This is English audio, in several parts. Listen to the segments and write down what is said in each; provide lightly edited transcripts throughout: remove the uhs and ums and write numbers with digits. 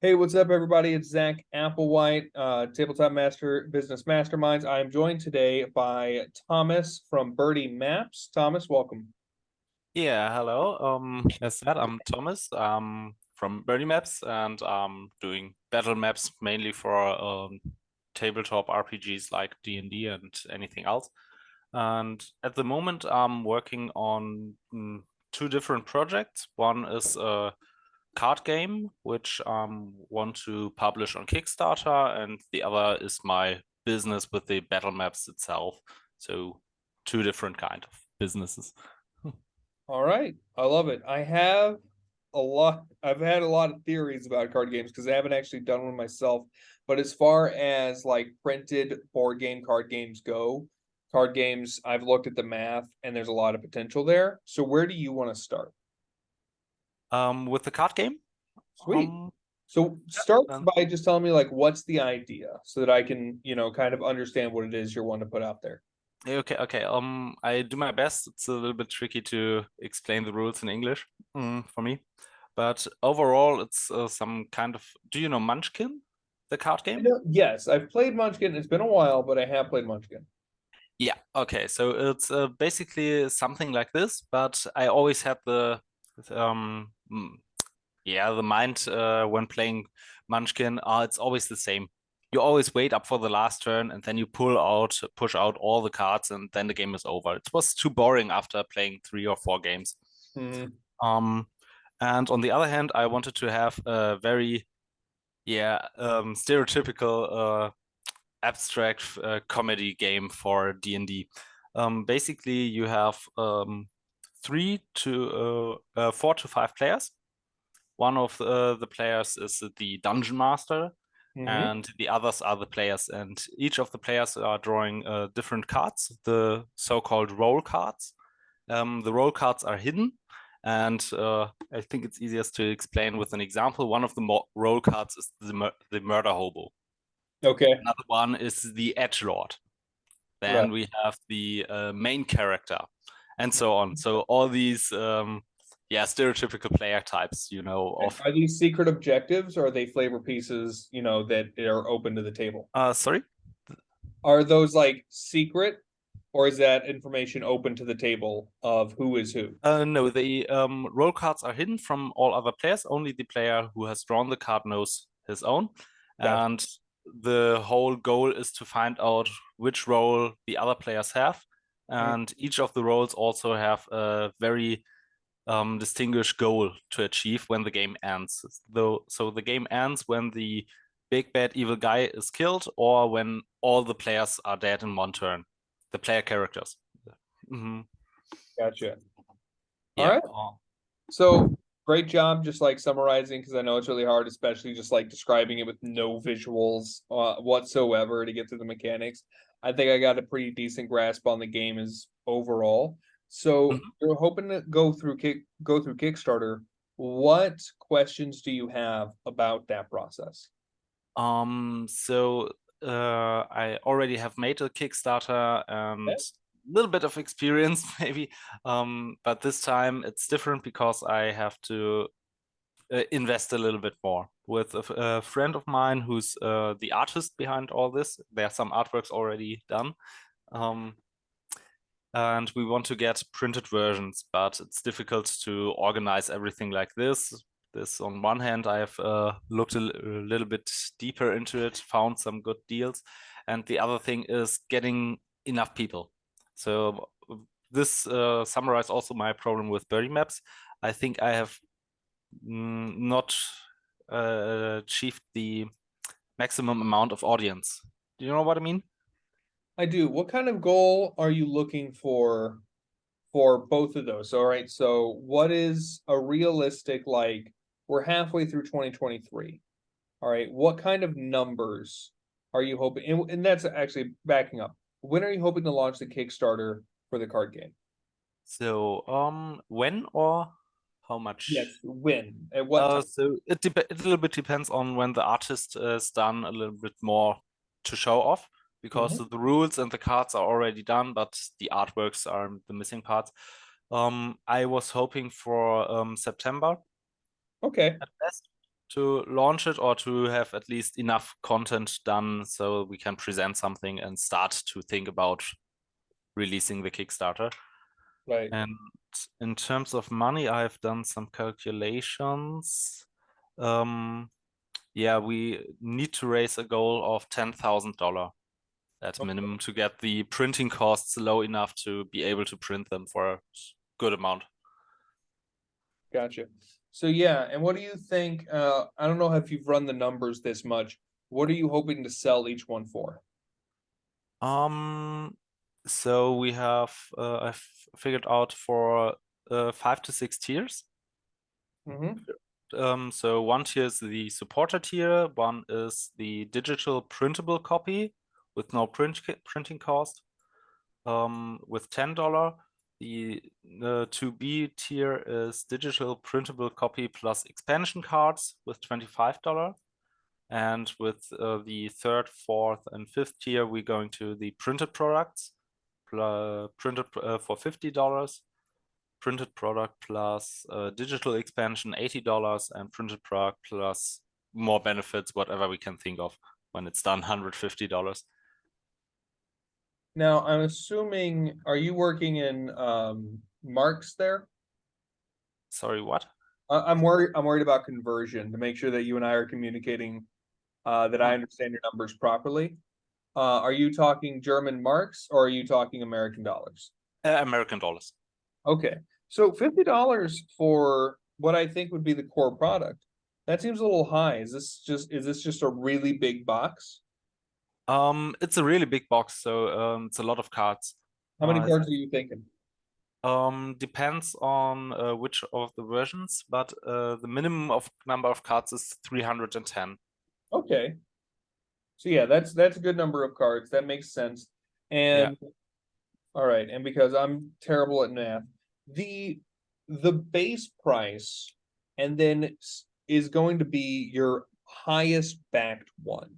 Hey, what's up, everybody? It's Zack Applewhite, Tabletop Business Masterminds. I am joined today by Thomas from Birdie Maps. Thomas, welcome. Yeah, hello. As said, I'm Thomas from Birdie Maps, and I'm doing battle maps mainly for tabletop RPGs like D&D and anything else. And at the moment, I'm working on two different projects. One is a card game, which I want to publish on Kickstarter, and the other is my business with the battle maps itself. So two different kind of businesses. All right, I love it. I've had a lot of theories about card games because I haven't actually done one myself. But as far as like printed board game card games go, card games, I've looked at the math and there's a lot of potential there. So where do you want to start? With the card game. Sweet. Um, So yeah, start then- by just telling me like what's the idea so that I can, kind of understand what it is you're wanting to put out there. okay. I do my best. It's a little bit tricky to explain the rules in English, for me, but overall, it's some kind of. Do you know Munchkin, the card game? Yes, I've played Munchkin. It's been a while, but I have played Munchkin. Yeah. Okay. So it's basically something like this, but I always had um, mm, the mind when playing Munchkin. It's always the same. You always wait up for the last turn, and then you push out all the cards, and then the game is over. It was too boring after playing 3 or 4 games. Mhm. Um, and on the other hand, I wanted to have a very, stereotypical abstract comedy game for D&D. Basically, you have 4 to 5 players. One of the players is the dungeon master, Mhm. and the others are the players. And each of the players are drawing different cards, the so-called role cards. The role cards are hidden, and I think it's easiest to explain with an example. One of the role cards is the murder hobo. Okay. Another one is the edgelord. Right. Then we have the main character, and so on. So all these, stereotypical player types, of. Are these secret objectives or are they flavor pieces, that are open to the table? Sorry. Are those like secret or is that information open to the table of who is who? No, the role cards are hidden from all other players. Only the player who has drawn the card knows his own. Gotcha. And the whole goal is to find out which role the other players have. Mm. And each of the roles also have a very distinguished goal to achieve when the game ends. So the game ends when the big bad evil guy is killed or when all the players are dead in one turn. The player characters. Hmm. Gotcha. All Yeah. right. So great job just like summarizing because I know it's really hard, especially just like describing it with no visuals whatsoever to get to the mechanics. I think I got a pretty decent grasp on the game as overall. So Mhm. you're hoping to go through Kickstarter. What questions do you have about that process? So I already have made a Kickstarter and a little bit of experience, maybe. But this time it's different because I have to invest a little bit more with a friend of mine who's the artist behind all this. There are some artworks already done. Um, and we want to get printed versions, but it's difficult to organize everything like this. This, on one hand, I have looked a little bit deeper into it, found some good deals, and the other thing is getting enough people. So this summarizes also my problem with Birdie Maps. I think I have not achieved the maximum amount of audience. Do you know what I mean? I do. What kind of goal are you looking for both of those? All right. So what is a realistic like we're halfway through 2023. All right. What kind of numbers are you hoping? And that's actually backing up. When are you hoping to launch the Kickstarter for the card game? So, when or how much? Yes, when? At what time? So it a little bit depends on when the artist has done a little bit more to show off, because Mhm. the rules and the cards are already done, but the artworks are the missing parts. I was hoping for September Okay. at best. to launch it, or to have at least enough content done so we can present something and start to think about releasing the Kickstarter. Right. And in terms of money, I've done some calculations. Yeah, we need to raise a goal of $10,000 at minimum to get the printing costs low enough to be able to print them for a good amount. Gotcha. So yeah, and what do you think? I don't know if you've run the numbers this much. What are you hoping to sell each one for? So we have I've figured out for 5 to 6 tiers. So one tier is the supporter tier, one is the digital printable copy with no printing cost, with $10. The 2B tier is digital printable copy plus expansion cards with $25. And with the third, fourth, and fifth tier, we're going to the printed products, printed for $50, printed product plus digital expansion $80, and printed product plus more benefits, whatever we can think of when it's done, $150. Now, I'm assuming, are you working in marks there? Sorry, what? I'm worried about conversion to make sure that you and I are communicating that I understand your numbers properly. Are you talking German marks or are you talking American dollars? American dollars. Okay, so $50 for what I think would be the core product. That seems a little high. Is this just a really big box? It's a really big box, so it's a lot of cards. How many Uh, cards are you thinking? Depends on which of the versions, but the minimum of number of cards is 310. Okay. So yeah, that's a good number of cards. That makes sense. Yeah. And all right, and because I'm terrible at math, the base price and then is going to be your highest backed one.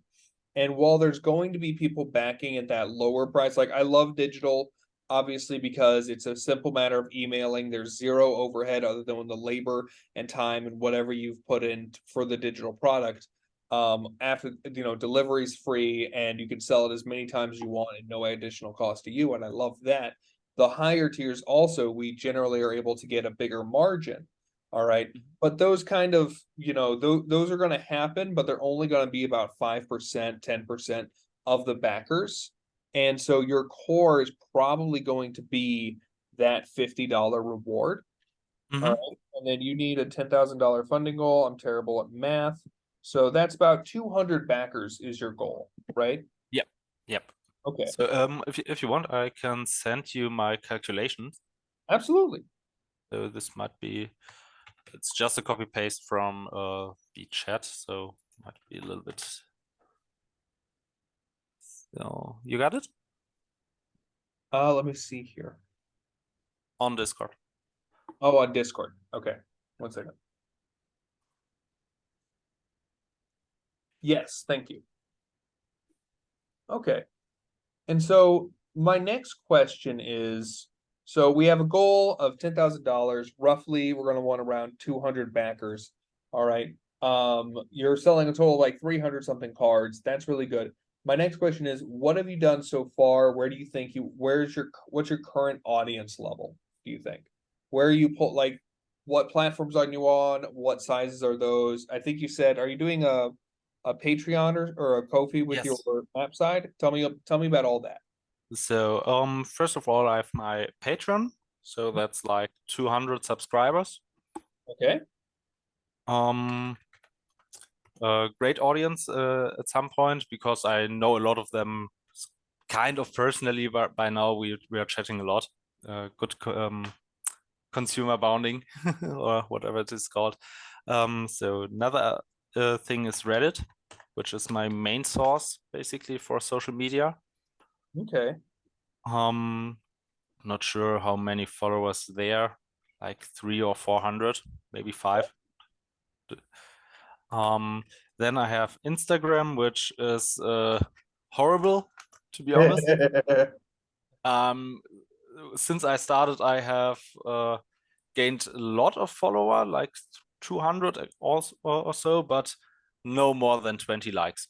And while there's going to be people backing at that lower price, like I love digital, obviously, because it's a simple matter of emailing. There's zero overhead other than the labor and time and whatever you've put in for the digital product. After delivery's free and you can sell it as many times as you want at no additional cost to you. And I love that. The higher tiers also, we generally are able to get a bigger margin. All right. But those kind of, those are going to happen, but they're only going to be about 5%, 10% of the backers. And so your core is probably going to be that $50 reward. All right. And then you need a $10,000 funding goal. I'm terrible at math. So that's about 200 backers is your goal, right? Yep. Yep. Okay. So if you want, I can send you my calculations. Absolutely. So this might be, it's just a copy paste from the chat, so might be a little bit. So you got it? Let me see here. On Discord. Oh, on Discord. Okay. 1 second. Yes, thank you. Okay. And so my next question is, so we have a goal of $10,000. Roughly, we're going to want around 200 backers. All right. You're selling a total of like 300 something cards. That's really good. My next question is, what have you done so far? Where do you think what's your current audience level, do you think? Where you put like, what platforms are you on? What sizes are those? I think you said, are you doing a Patreon or a Ko-fi with your Yes. map side? Tell me about all that. So first of all, I have my Patreon, so that's like 200 subscribers. Okay. Great audience at some point because I know a lot of them kind of personally, but by now we are chatting a lot. Good consumer bounding or whatever it is called. So another thing is Reddit, which is my main source basically for social media. Okay. Not sure how many followers there, like 300 or 400, maybe 5. Then I have Instagram, which is horrible, to be honest. Since I started, I have gained a lot of follower, like 200 or so, but no more than 20 likes.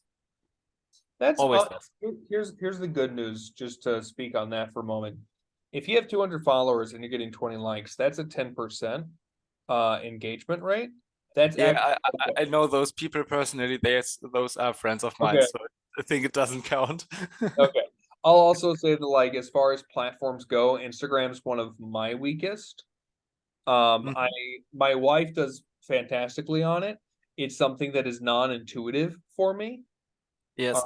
That's Always less. here's the good news, just to speak on that for a moment. If you have 200 followers and you're getting 20 likes, that's a 10% engagement rate. That's Yeah, actually I know those people personally. Those are friends of mine, okay. so I think it doesn't count. Okay. I'll also say that, like, as far as platforms go, Instagram's one of my weakest. Mhm. My wife does fantastically on it. It's something that is non-intuitive for me. Uh, Yes.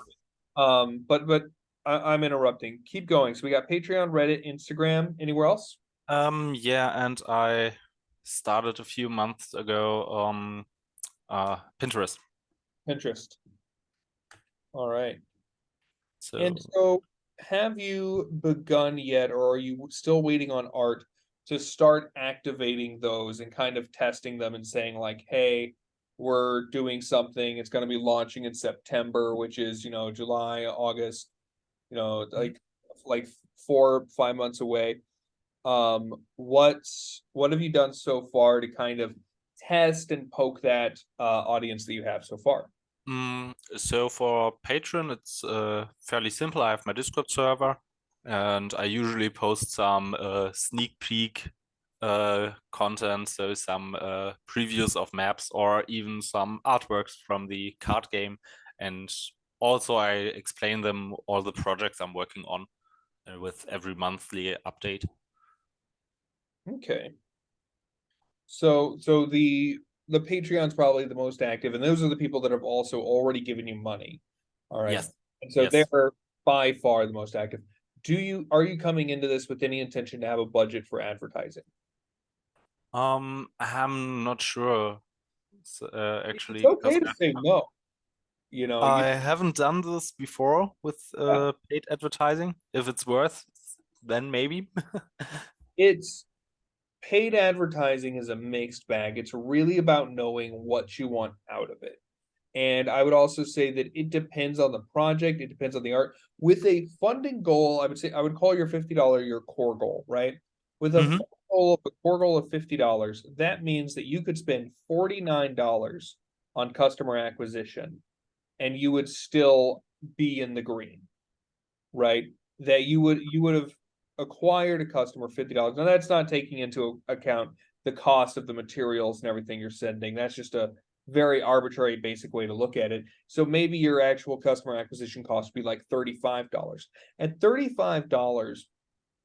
but I'm interrupting. Keep going. So we got Patreon, Reddit, Instagram. Anywhere else? Yeah, and I started a few months ago Pinterest. Pinterest. All right. And So so, have you begun yet, or are you still waiting on art to start activating those and kind of testing them and saying, like, hey, we're doing something, it's going to be launching in September, which is, July, August, like 4 5 months away. What have you done so far to kind of test and poke that audience that you have so far? so for Patreon, it's fairly simple. I have my Discord server, and I usually post some sneak peek content, so some previews of maps or even some artworks from the card game. And also I explain them all the projects I'm working on with every monthly update. Okay. So the Patreon's probably the most active, and those are the people that have also already given you money. All right. Yes, And so yes. they're by far the most active. Are you coming into this with any intention to have a budget for advertising? I'm not sure, It's actually, because okay to say no. You know, I you haven't done this before with yeah, paid advertising. If it's worth, then maybe. it's paid advertising is a mixed bag. It's really about knowing what you want out of it. And I would also say that it depends on the project, it depends on the art. With a funding goal, I would call your $50 your core goal, right? With a Hmm. core goal of $50, that means that you could spend $49 on customer acquisition and you would still be in the green, right? That you would have acquired a customer $50. Now that's not taking into account the cost of the materials and everything you're sending. That's just a very arbitrary basic way to look at it. So maybe your actual customer acquisition cost would be like $35. At $35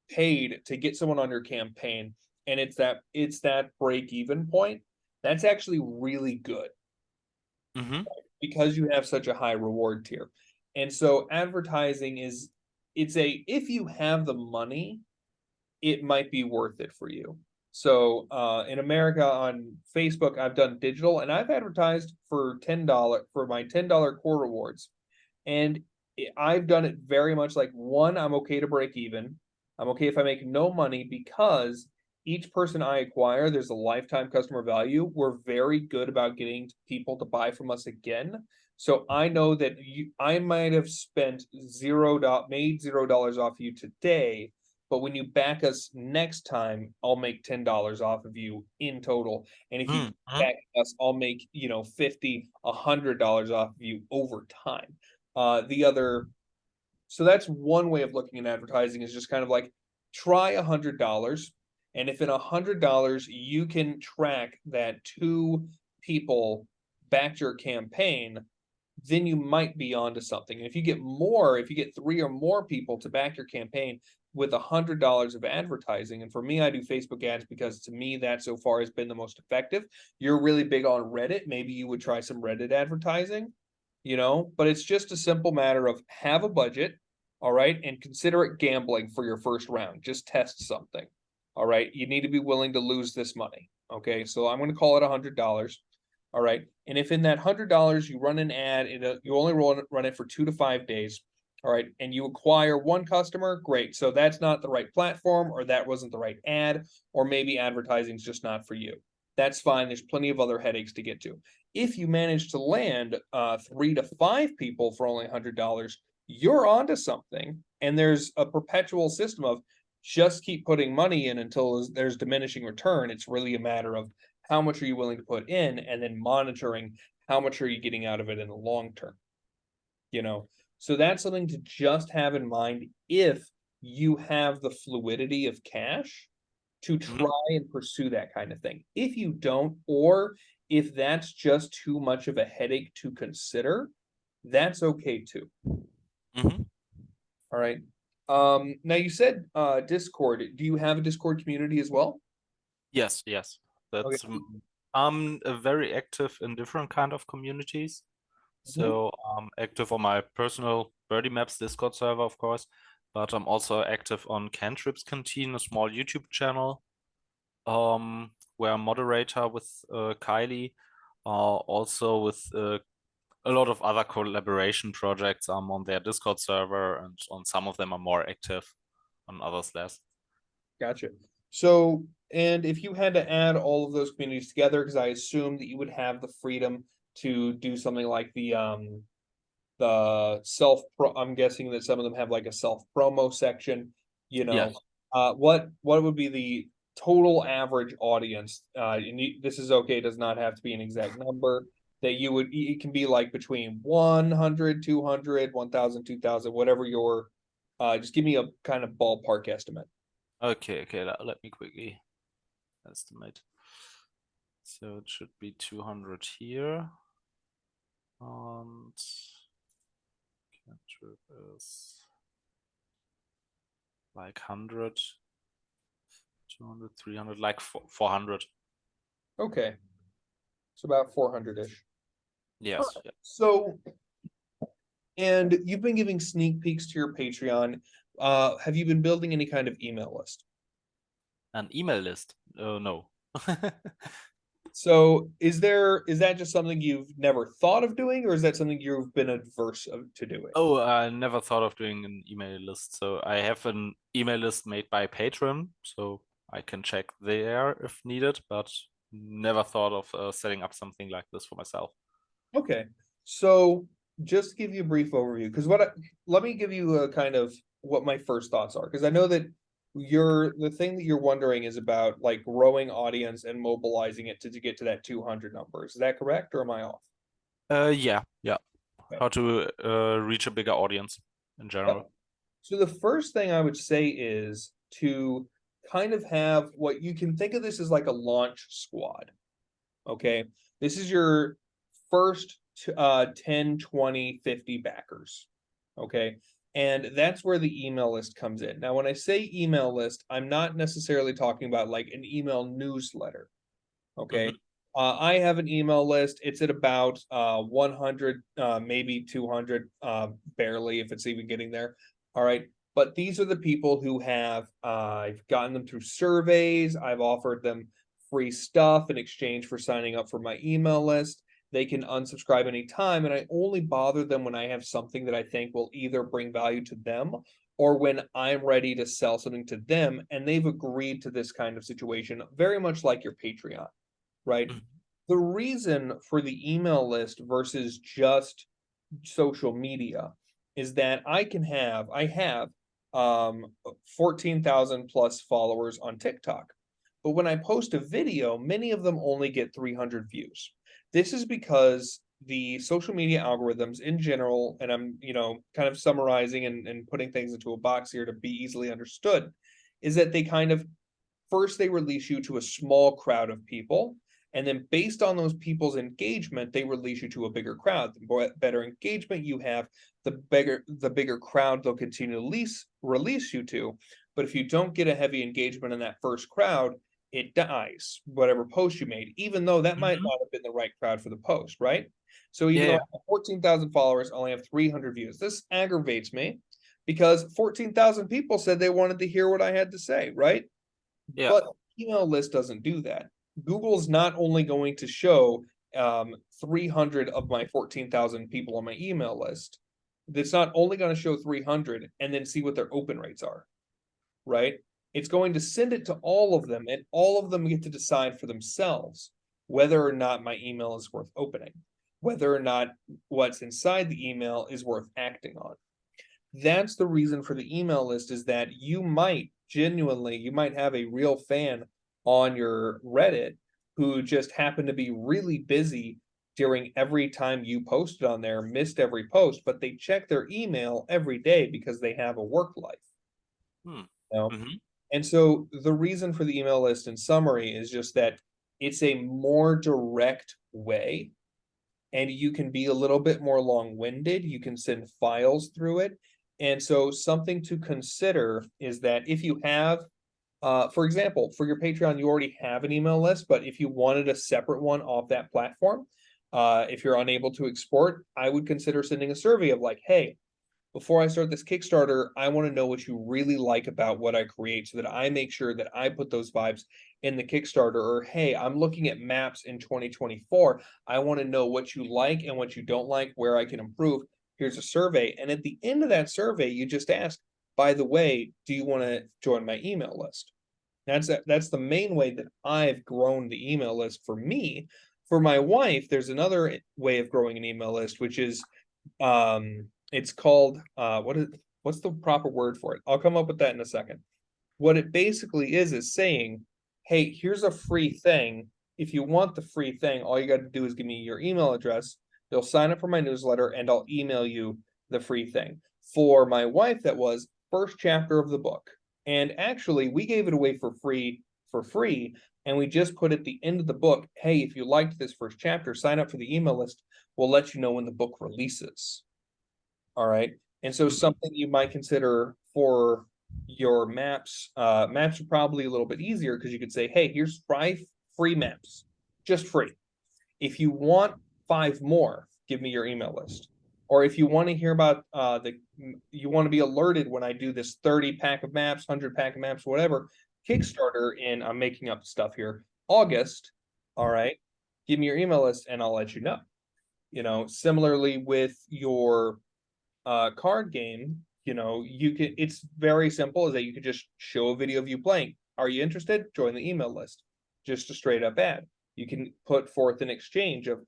paid to get someone on your campaign, and it's that break even point, that's actually really good Hmm. because you have such a high reward tier. And so advertising if you have the money, it might be worth it for you. So in America on Facebook, I've done digital and I've advertised for my $10 core rewards. And I've done it very much like, one, I'm okay to break even. I'm okay if I make no money because each person I acquire, there's a lifetime customer value. We're very good about getting people to buy from us again. So I know that I might have spent made $0 off you today, but when you back us next time, I'll make $10 off of you in total. And if you Hmm. back us, I'll make, 50, $100 off of you over time. The other, so that's one way of looking at advertising, is just kind of like, try $100, and if in $100 you can track that two people backed your campaign, then you might be onto something. And if you get three or more people to back your campaign with $100 of advertising, and for me, I do Facebook ads because to me that so far has been the most effective. You're really big on Reddit. Maybe you would try some Reddit advertising, but it's just a simple matter of have a budget, all right, and consider it gambling for your first round. Just test something, all right. You need to be willing to lose this money, okay? So I'm going to call it $100, all right. And if in that $100 you run an ad, you only run it for 2 to 5 days, all right, and you acquire one customer, great. So that's not the right platform, or that wasn't the right ad, or maybe advertising's just not for you. That's fine. There's plenty of other headaches to get to. If you manage to land 3 to 5 people for only $100, you're onto something. And there's a perpetual system of just keep putting money in until there's diminishing return. It's really a matter of how much are you willing to put in, and then monitoring how much are you getting out of it in the long term. So that's something to just have in mind if you have the fluidity of cash to try and pursue that kind of thing. If you don't, or if that's just too much of a headache to consider, that's okay too. Mm-hmm. All right. Now you said Discord. Do you have a Discord community as well? Yes. Okay. That's I'm very active in different kind of communities. So I'm active on my personal Birdie Maps Discord server, of course, but I'm also active on Cantrip's Canteen, a small YouTube channel, where I'm moderator with Kylie, also with a lot of other collaboration projects. I'm on their Discord server, and on some of them I'm more active, on others less. Gotcha. So, and if you had to add all of those communities together, because I assume that you would have the freedom to do something like the self pro, I'm guessing that some of them have like a self promo section, Yes. what would be the total average audience? And this is okay, it does not have to be an exact number that you would, it can be like between 100, 200, 1,000, 2,000, whatever your, just give me a kind of ballpark estimate. Okay, let me quickly estimate. So it should be 200 here. And Cantrip is like 100, 200, 300, like 400. Okay. So about 400-ish. Yes. Yeah. So, and you've been giving sneak peeks to your Patreon. Have you been building any kind of email list? An email list? No. So is that just something you've never thought of doing, or is that something you've been adverse to doing? Oh, I never thought of doing an email list. So I have an email list made by Patreon, so I can check there if needed, but never thought of setting up something like this for myself. Okay. So just to give you a brief overview, because let me give you a kind of what my first thoughts are, because I know that the thing that you're wondering is about like growing audience and mobilizing it to get to that 200 number. Is that correct, or am I off? Yeah. Okay. How to reach a bigger audience in general. So the first thing I would say is to kind of have what you can think of this as like a launch squad. Okay. This is your first 10, 20, 50 backers. Okay. And that's where the email list comes in. Now, when I say email list, I'm not necessarily talking about like an email newsletter. Okay. I have an email list. It's at about 100, maybe 200, barely, if it's even getting there. All right. But these are the people who have, I've gotten them through surveys. I've offered them free stuff in exchange for signing up for my email list. They can unsubscribe anytime. And I only bother them when I have something that I think will either bring value to them or when I'm ready to sell something to them. And they've agreed to this kind of situation, very much like your Patreon, right? The reason for the email list versus just social media is that I have 14,000 plus followers on TikTok. But when I post a video, many of them only get 300 views. This is because the social media algorithms in general, and I'm, kind of summarizing and putting things into a box here to be easily understood, is that they kind of first they release you to a small crowd of people, and then based on those people's engagement, they release you to a bigger crowd. The better engagement you have, the bigger crowd they'll continue to release you to. But if you don't get a heavy engagement in that first crowd, it dies, whatever post you made, even though that might not have been the right crowd for the post, right? So even though I have 14,000 followers, I only have 300 views. This aggravates me because 14,000 people said they wanted to hear what I had to say, right? Yeah. But email list doesn't do that. Google's not only going to show 300 of my 14,000 people on my email list. It's not only going to show 300 and then see what their open rates are, right? It's going to send it to all of them, and all of them get to decide for themselves whether or not my email is worth opening, whether or not what's inside the email is worth acting on. That's the reason for the email list, is that you might have a real fan on your Reddit who just happen to be really busy during every time you posted on there, missed every post, but they check their email every day because they have a work life. Hmm. You know? Mm-hmm. And so the reason for the email list in summary is just that it's a more direct way, and you can be a little bit more long-winded. You can send files through it. And so something to consider is that if you have, for example, for your Patreon, you already have an email list, but if you wanted a separate one off that platform, if you're unable to export, I would consider sending a survey of like, hey, before I start this Kickstarter, I want to know what you really like about what I create so that I make sure that I put those vibes in the Kickstarter. Or, hey, I'm looking at maps in 2024. I want to know what you like and what you don't like, where I can improve. Here's a survey. And at the end of that survey, you just ask, by the way, do you want to join my email list? That's the main way that I've grown the email list for me. For my wife, there's another way of growing an email list, which is it's called what's the proper word for it? I'll come up with that in a second. What it basically is saying, hey, here's a free thing. If you want the free thing, all you got to do is give me your email address. You'll sign up for my newsletter and I'll email you the free thing. For my wife, that was first chapter of the book. And actually, we gave it away for free, and we just put at the end of the book, hey, if you liked this first chapter, sign up for the email list. We'll let you know when the book releases. All right. And so something you might consider for your maps, maps are probably a little bit easier because you could say, hey, here's 5 free maps, just free. If you want 5 more, give me your email list. Or if you want to hear about you want to be alerted when I do this 30 pack of maps, 100 pack of maps, whatever, Kickstarter in, I'm making up stuff here, August. All right. Give me your email list and I'll let you know. Similarly with your card game, you can, it's very simple, is that you could just show a video of you playing. Are you interested? Join the email list. Just a straight up ad. You can put forth an exchange of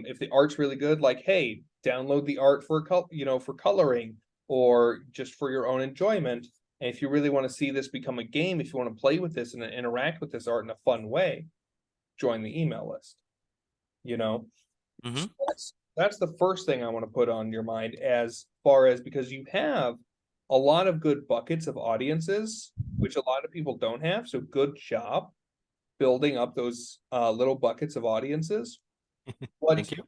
if the art's really good, like, hey, download the art for for coloring or just for your own enjoyment. And if you really want to see this become a game, if you want to play with this and interact with this art in a fun way, join the email list. Mm-hmm. That's the first thing I want to put on your mind, as far as, because you have a lot of good buckets of audiences, which a lot of people don't have. So good job building up those little buckets of audiences. Thank you.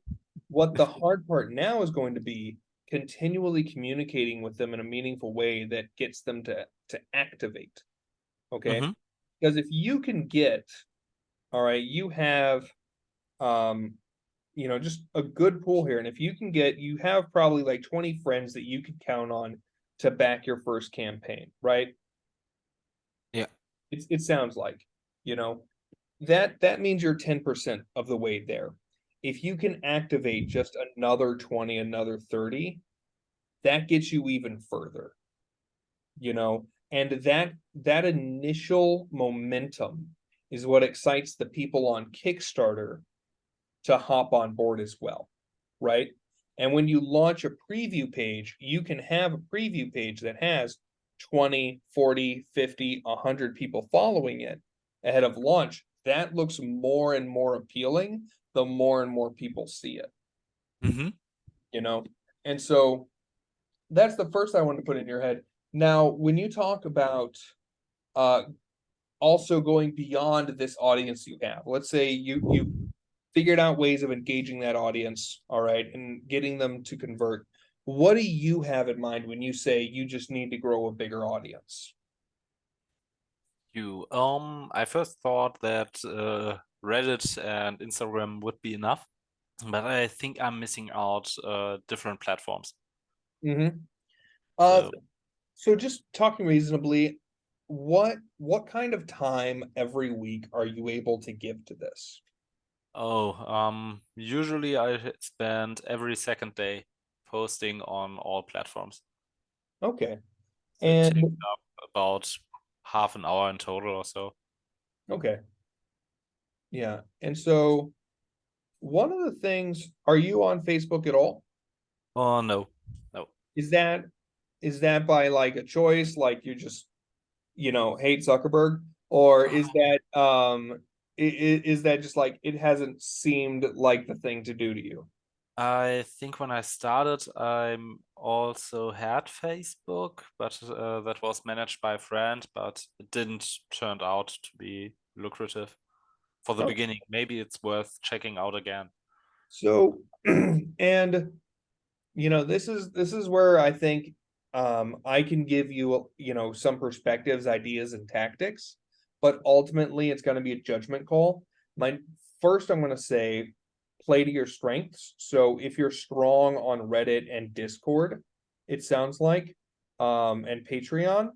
What the hard part now is going to be continually communicating with them in a meaningful way that gets them to activate. Okay. Mm-hmm. Because if you can get, all right, you have just a good pool here. And if you have probably like 20 friends that you could count on to back your first campaign, right? Yeah. It sounds like, that means you're 10% of the way there. If you can activate just another 20, another 30, that gets you even further, and that initial momentum is what excites the people on Kickstarter to hop on board as well, right? And when you launch a preview page, you can have a preview page that has 20, 40, 50, 100 people following it ahead of launch. That looks more and more appealing the more and more people see it, Mm-hmm. And so that's the first I want to put in your head. Now, when you talk about uh also going beyond this audience you have, let's say you figured out ways of engaging that audience, all right, and getting them to convert. What do you have in mind when you say you just need to grow a bigger audience? I first thought that Reddit and Instagram would be enough, but I think I'm missing out different platforms. Mm-hmm. So, So just talking reasonably, what kind of time every week are you able to give to this? usually I spend every second day posting on all platforms. Okay. So it takes And up about half an hour in total or so. okay. Yeah. And so one of the things, are you on Facebook at all? Oh, no, no. Is that by like a choice, like you just hate Zuckerberg, or is that is that just like it hasn't seemed like the thing to do to you? I think when I started, I also had Facebook, but that was managed by a friend, but it didn't turn out to be lucrative for the Oh, beginning. Maybe it's worth checking out again. so and this is where I think I can give you some perspectives, ideas, and tactics, but ultimately it's going to be a judgment call. My first, I'm going to say play to your strengths. So if you're strong on Reddit and Discord, it sounds like, and Patreon,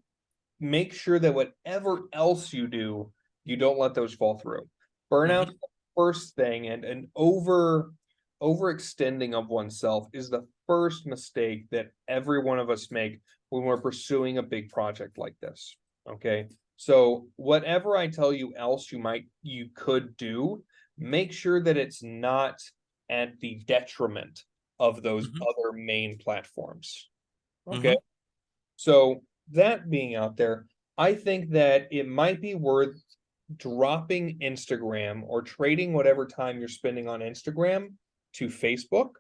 make sure that whatever else you do, you don't let those fall through. Burnout, Hmm. the first thing, and an overextending of oneself is the first mistake that every one of us make when we're pursuing a big project like this. Okay. So whatever I tell you else you could do, make sure that it's not at the detriment of those Hmm. other main platforms. Okay. Hmm. So that being out there, I think that it might be worth dropping Instagram or trading whatever time you're spending on Instagram to Facebook,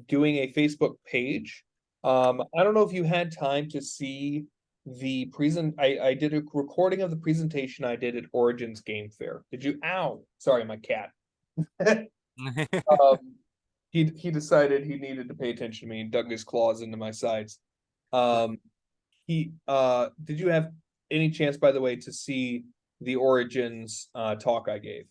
doing a Facebook page. I don't know if you had time to see the I did a recording of the presentation I did at Origins Game Fair. Did you? Ow! Sorry, my cat. um, he decided he needed to pay attention to me and dug his claws into my sides. Um, he did you have any chance, by the way, to see the Origins talk I gave?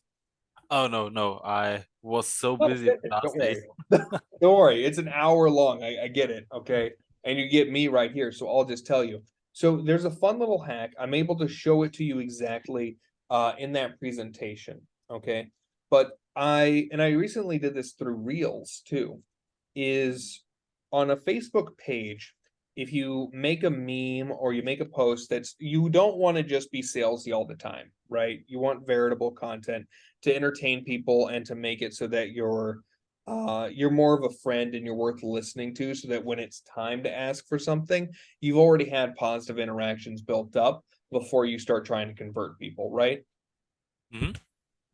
Oh no, I was so Oh, busy the don't last days. worry. Don't worry, it's an hour long. I get it, okay? And you get me right here, so I'll just tell you. So there's a fun little hack. I'm able to show it to you exactly in that presentation, okay? But I recently did this through Reels too, is on a Facebook page, if you make a meme or you make a post you don't want to just be salesy all the time, right? You want veritable content to entertain people and to make it so that you're more of a friend and you're worth listening to, so that when it's time to ask for something, you've already had positive interactions built up before you start trying to convert people, right? Hmm.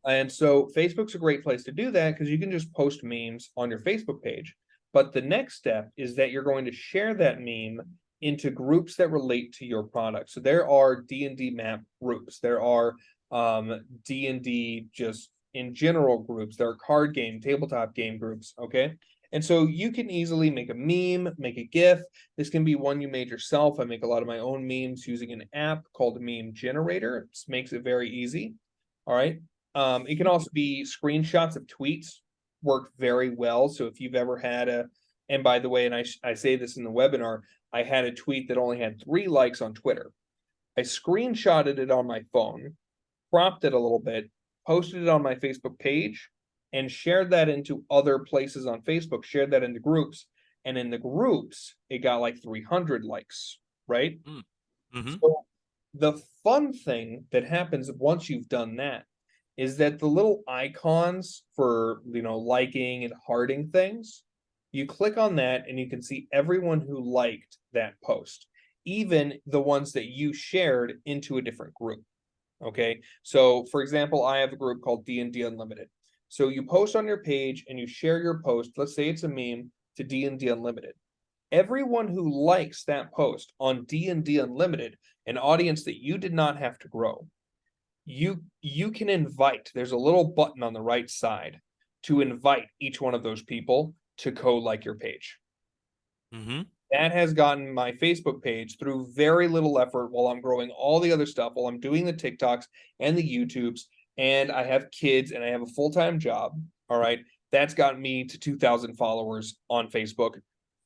And so Facebook's a great place to do that because you can just post memes on your Facebook page. But the next step is that you're going to share that meme into groups that relate to your product. So there are D&D map groups. There are D&D just in general groups. There are card game, tabletop game groups, okay? And so you can easily make a meme, make a GIF. This can be one you made yourself. I make a lot of my own memes using an app called Meme Generator. It makes it very easy. All right. It can also be screenshots of tweets, work very well. So if you've ever had and by the way, and I say this in the webinar, I had a tweet that only had 3 likes on Twitter. I screenshotted it on my phone, cropped it a little bit, posted it on my Facebook page, and shared that into other places on Facebook, shared that into groups. And in the groups, it got like 300 likes, right? Hmm. So the fun thing that happens once you've done that is that the little icons for liking and hearting things, you click on that and you can see everyone who liked that post, even the ones that you shared into a different group. Okay, so for example, I have a group called D&D Unlimited. So you post on your page and you share your post, let's say it's a meme, to D&D Unlimited. Everyone who likes that post on D&D Unlimited, an audience that you did not have to grow, you can invite. There's a little button on the right side to invite each one of those people to like your page. Hmm. That has gotten my Facebook page through very little effort while I'm growing all the other stuff, while I'm doing the TikToks and the YouTubes, and I have kids and I have a full-time job. All right. That's gotten me to 2,000 followers on Facebook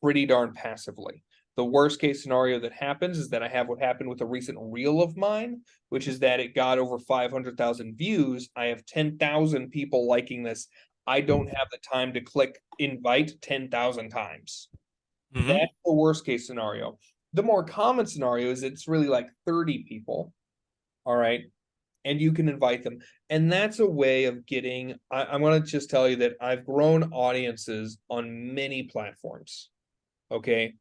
pretty darn passively. The worst case scenario that happens is that I have what happened with a recent reel of mine, which is that it got over 500,000 views. I have 10,000 people liking this. I don't have the time to click invite 10,000 times. Hmm. That's the worst case scenario. The more common scenario is it's really like 30 people. All right. And you can invite them. And that's a way of getting. I'm going to just tell you that I've grown audiences on many platforms. Okay.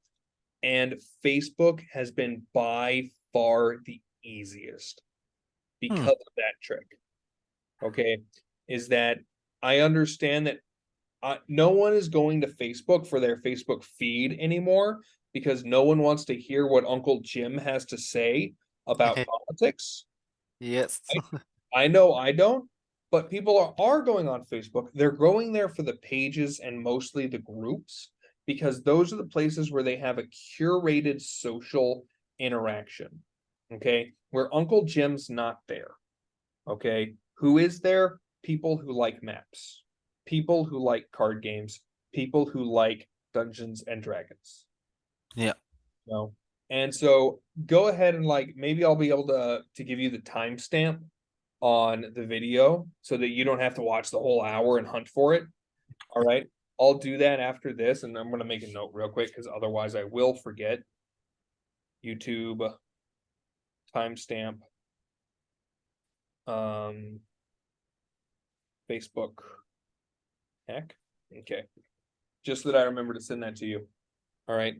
And Facebook has been by far the easiest Hmm. because of that trick. okay, is that I understand that no one is going to Facebook for their Facebook feed anymore because no one wants to hear what Uncle Jim has to say about politics. Yes. I know I don't, but people are going on Facebook. They're going there for the pages and mostly the groups because those are the places where they have a curated social interaction. Okay. Where Uncle Jim's not there. Okay. Who is there? People who like maps, people who like card games, people who like Dungeons and Dragons. Yeah. No. And so go ahead and like maybe I'll be able to give you the timestamp on the video so that you don't have to watch the whole hour and hunt for it. All right. I'll do that after this, and I'm gonna make a note real quick because otherwise I will forget. YouTube timestamp. Facebook hack. Okay. Just so that I remember to send that to you. All right.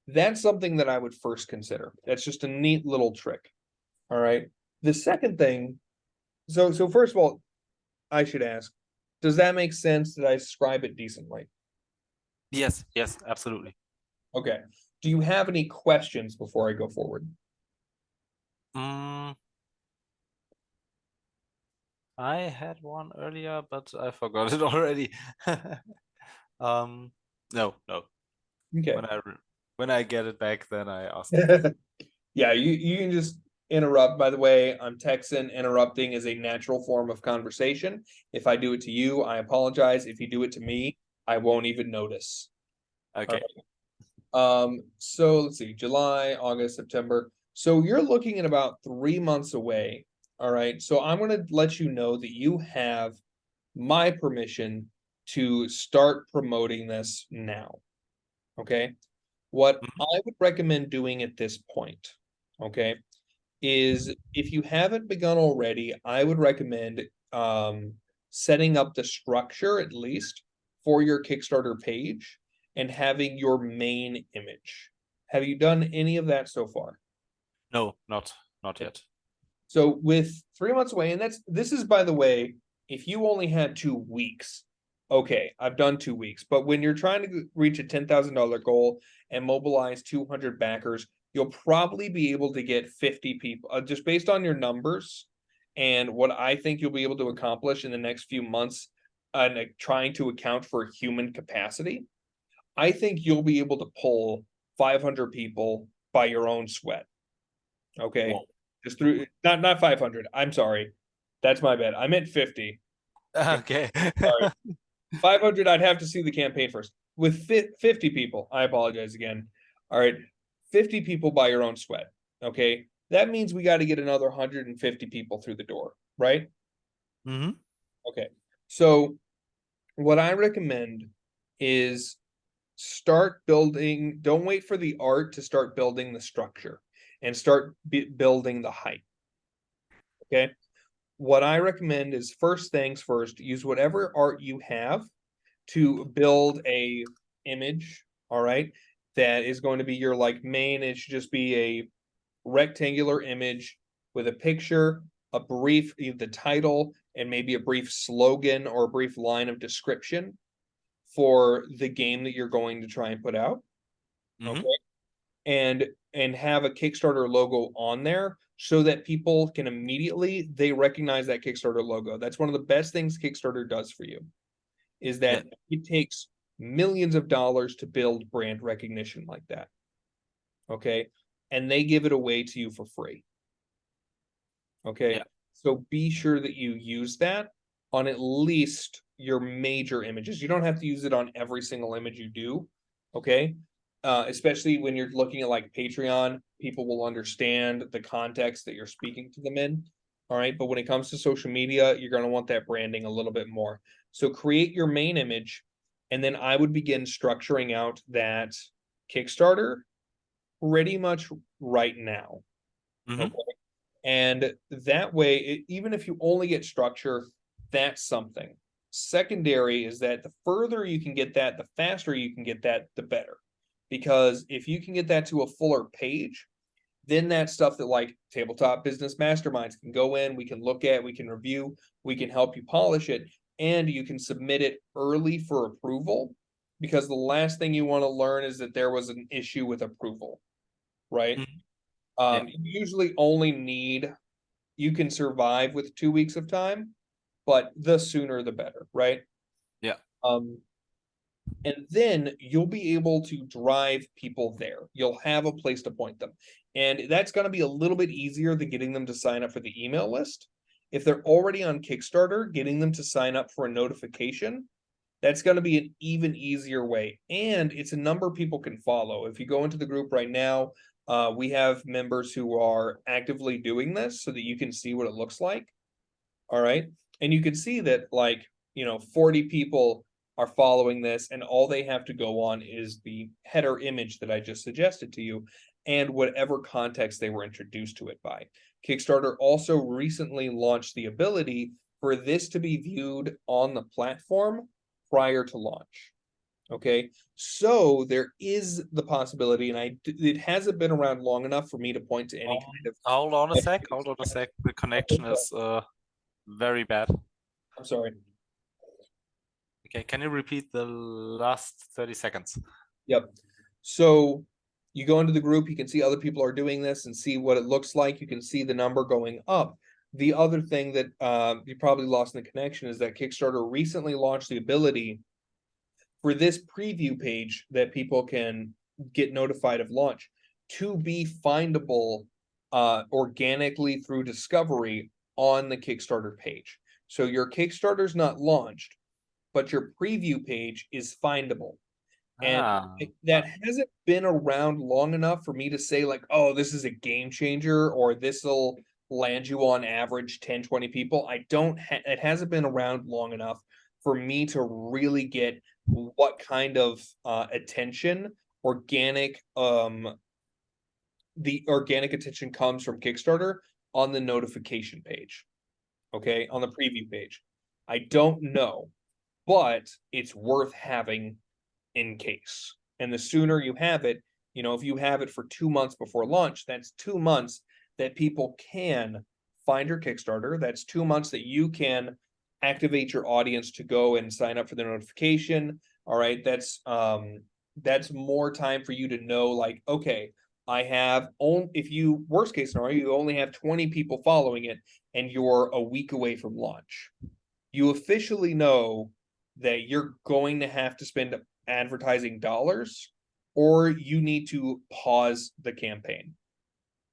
That's something that I would first consider. That's just a neat little trick. All right. The second thing, so first of all, I should ask, does that make sense? Did I describe it decently? Yes. Yes. Absolutely. Okay. Do you have any questions before I go forward? I had one earlier, but I forgot it already. No, no. Okay. When I get it back, then I ask. Yeah, you can just interrupt. By the way, I'm Texan. Interrupting is a natural form of conversation. If I do it to you, I apologize. If you do it to me, I won't even notice. Okay. So let's see, July, August, September. So you're looking at about 3 months away. All right. So I'm gonna let you know that you have my permission to start promoting this now. Okay. What Mhm. I would recommend doing at this point, okay, is if you haven't begun already, I would recommend setting up the structure at least for your Kickstarter page and having your main image. Have you done any of that so far? No, not yet. So with 3 months away, and this is by the way, if you only had 2 weeks, okay, I've done 2 weeks. But when you're trying to reach a $10,000 goal and mobilize 200 backers, you'll probably be able to get 50 people just based on your numbers and what I think you'll be able to accomplish in the next few months and trying to account for human capacity. I think you'll be able to pull 500 people by your own sweat. Okay. Whoa. Just through not 500. I'm sorry. That's my bad. I meant 50. Okay. Sorry. 500, I'd have to see the campaign first. With 50 people, I apologize again. All right. 50 people by your own sweat. Okay. That means we got to get another 150 people through the door, right? Mm-hmm. Okay. So what I recommend is start building, don't wait for the art to start building the structure and start building the hype. Okay. What I recommend is first things first, use whatever art you have to build a image, all right, that is going to be your like main. It should just be a rectangular image with a picture, a brief, the title, and maybe a brief slogan or a brief line of description for the game that you're going to try and put out. Mm-hmm. Okay. And have a Kickstarter logo on there so that people can immediately they recognize that Kickstarter logo. That's one of the best things Kickstarter does for you is Yeah. that it takes millions of dollars to build brand recognition like that. Okay. And they give it away to you for free. Okay. Yeah. So be sure that you use that on at least your major images. You don't have to use it on every single image you do. Okay. Especially when you're looking at like Patreon, people will understand the context that you're speaking to them in. All right. But when it comes to social media, you're going to want that branding a little bit more. So create your main image, and then I would begin structuring out that Kickstarter pretty much right now. Mm-hmm. Okay. And that way, even if you only get structure, that's something. Secondary is that the further you can get that, the faster you can get that, the better. Because if you can get that to a fuller page, Then that's stuff that like Tabletop Business Masterminds can go in, we can look at, we can review, we can help you polish it, and you can submit it early for approval, because the last thing you want to learn is that there was an issue with approval, right? Mhm. You usually only need, you can survive with 2 weeks of time, but the sooner the better, right? Yeah. And then you'll be able to drive people there. You'll have a place to point them. And that's going to be a little bit easier than getting them to sign up for the email list. If they're already on Kickstarter, getting them to sign up for a notification, that's going to be an even easier way. And it's a number people can follow. If you go into the group right now, we have members who are actively doing this so that you can see what it looks like. All right. And you can see that, like, 40 people are following this, and all they have to go on is the header image that I just suggested to you and whatever context they were introduced to it by. Kickstarter also recently launched the ability for this to be viewed on the platform prior to launch. Okay, so there is the possibility, and it hasn't been around long enough for me to point to any kind of. Hold on a sec. Hold on a sec. The connection is very bad. I'm sorry. Okay, can you repeat the last 30 seconds? Yep. So you go into the group, you can see other people are doing this and see what it looks like. You can see the number going up. The other thing that you probably lost in the connection is that Kickstarter recently launched the ability for this preview page that people can get notified of launch to be findable organically through discovery on the Kickstarter page. So your Kickstarter's not launched, but your preview page is findable. And that hasn't been around long enough for me to say, like, oh, this is a game changer, or this will land you on average 10, 20 people. It hasn't been around long enough for me to really get what kind of attention the organic attention comes from Kickstarter on the notification page. Okay, on the preview page. I don't know, but it's worth having in case. And the sooner you have it, if you have it for 2 months before launch, that's 2 months that people can find your Kickstarter. That's 2 months that you can activate your audience to go and sign up for the notification. All right. That's more time for you to know, like, okay, if you, worst case scenario, you only have 20 people following it and you're a week away from launch. You officially know that you're going to have to spend advertising dollars, or you need to pause the campaign.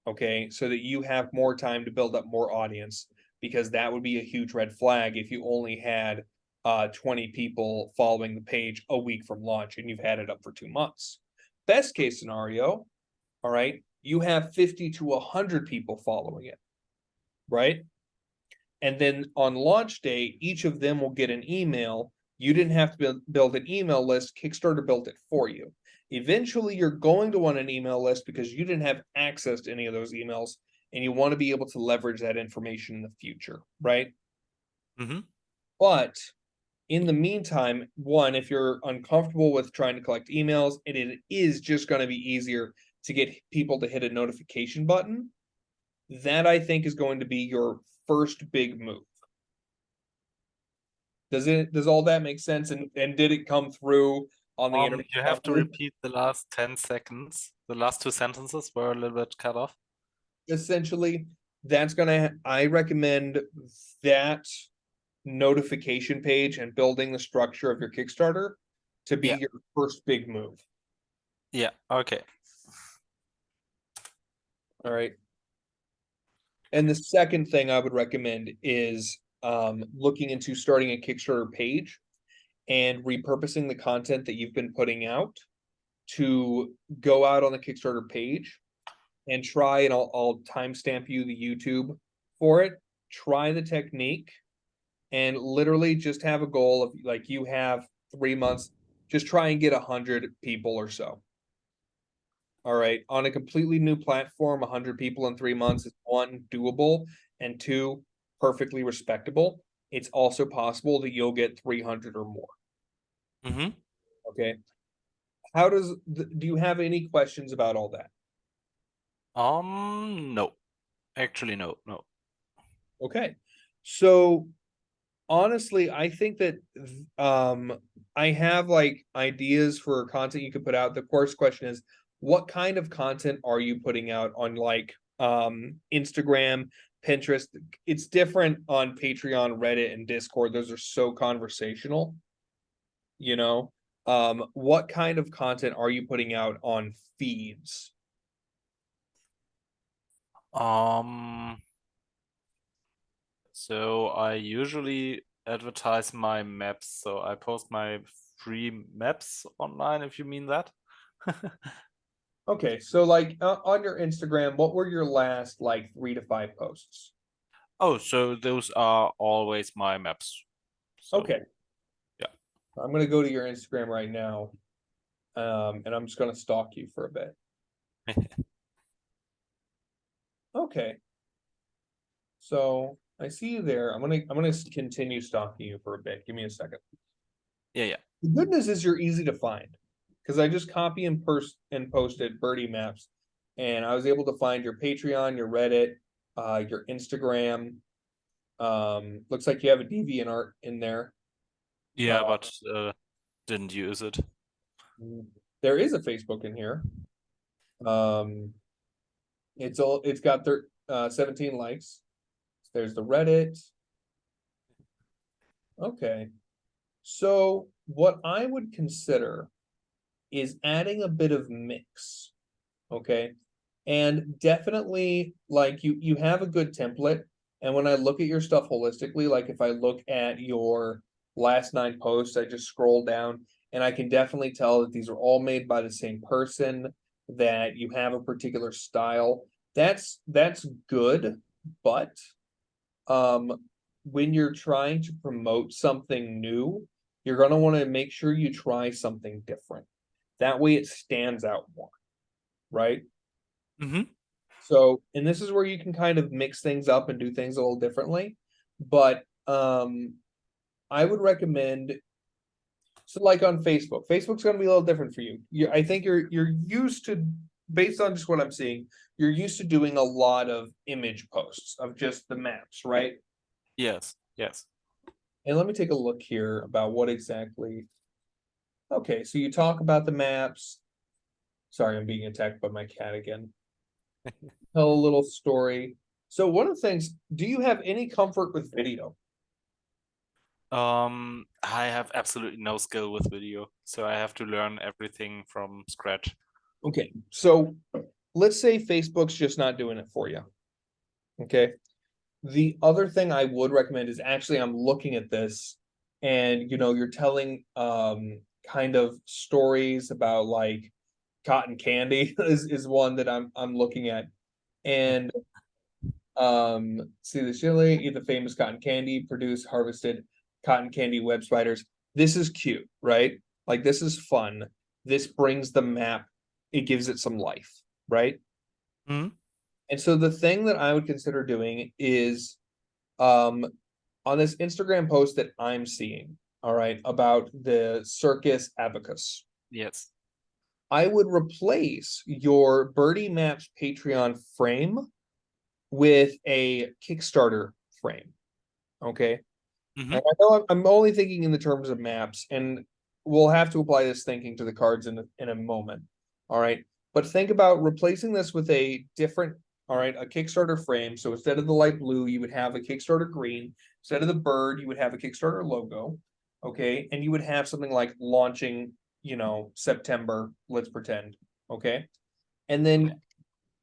Okay, so that you have more time to build up more audience, because that would be a huge red flag if you only had 20 people following the page a week from launch and you've had it up for 2 months. Best case scenario, all right, you have 50 to 100 people following it, right? And then on launch day, each of them will get an email. You didn't have to build an email list. Kickstarter built it for you. Eventually, you're going to want an email list because you didn't have access to any of those emails, and you want to be able to leverage that information in the future, right? Mm-hmm. But in the meantime, one, if you're uncomfortable with trying to collect emails, it is just going to be easier to get people to hit a notification button. That, I think, is going to be your first big move. Does all that make sense? And did it come through on the internet? You have to repeat the last 10 seconds. The last two sentences were a little bit cut off. Essentially, I recommend that notification page and building the structure of your Kickstarter to be your first big move. Yeah, okay. All right. And the second thing I would recommend is looking into starting a Kickstarter page and repurposing the content that you've been putting out to go out on the Kickstarter page and try, and I'll timestamp you the YouTube for it. Try the technique and literally just have a goal of, like, you have 3 months, just try and get 100 people or so. All right, on a completely new platform, 100 people in 3 months is, one, doable, and two, perfectly respectable. It's also possible that you'll get 300 or more. Mm-hmm. Okay. Do you have any questions about all that? No, actually, no. Okay. So honestly, I think that I have like ideas for content you could put out. The course question is, what kind of content are you putting out on like Instagram, Pinterest? It's different on Patreon, Reddit, and Discord. Those are so conversational, you know. What kind of content are you putting out on feeds? Um, so I usually advertise my maps. So I post my free maps online, if you mean that. Okay, so like on your Instagram, what were your last like 3 to 5 posts? Oh, so those are always my maps. So Okay, yeah. I'm gonna go to your Instagram right now, and I'm just gonna stalk you for a bit. Okay, so I see you there. I'm gonna continue stalking you for a bit. Give me a second. Yeah. The good news is you're easy to find because I just copy and posted Birdie Maps, and I was able to find your Patreon, your Reddit, your Instagram. Looks like you have a DeviantArt in there. Yeah, Uh, but didn't use it. there is a Facebook in here. Um, it's got 17 likes. There's the Reddit. Okay. So what I would consider is adding a bit of mix. Okay. And definitely like you have a good template. And when I look at your stuff holistically, like if I look at your last 9 posts, I just scroll down and I can definitely tell that these are all made by the same person, that you have a particular style. That's good, but um when you're trying to promote something new, you're going to want to make sure you try something different. That way it stands out more, right? Mm-hmm. So, and this is where you can kind of mix things up and do things a little differently. But I would recommend, so like on Facebook, Facebook's going to be a little different for you. I think you're used to, based on just what I'm seeing, you're used to doing a lot of image posts of just the maps, right? Yes. And let me take a look here about what exactly. Okay, so you talk about the maps. Sorry, I'm being attacked by my cat again. Tell a little story. So one of the things, do you have any comfort with video? I have absolutely no skill with video, so I have to learn everything from scratch. Okay, so let's say Facebook's just not doing it for you. Okay. The other thing I would recommend is actually I'm looking at this and you're telling kind of stories about like cotton candy is one that I'm looking at. And see the chili, eat the famous cotton candy, produce harvested cotton candy web spiders. This is cute, right? Like this is fun. This brings the map, it gives it some life, right? Hmm. And so the thing that I would consider doing is um on this Instagram post that I'm seeing, all right, about the circus abacus. Yes. I would replace your Birdie Maps Patreon frame with a Kickstarter frame. Okay. Mm-hmm. And I know I'm only thinking in the terms of maps, and we'll have to apply this thinking to the cards in a moment. All right. But think about replacing this with a different, all right, a Kickstarter frame. So instead of the light blue, you would have a Kickstarter green. Instead of the bird, you would have a Kickstarter logo. Okay. And you would have something like launching, September, let's pretend. Okay. And then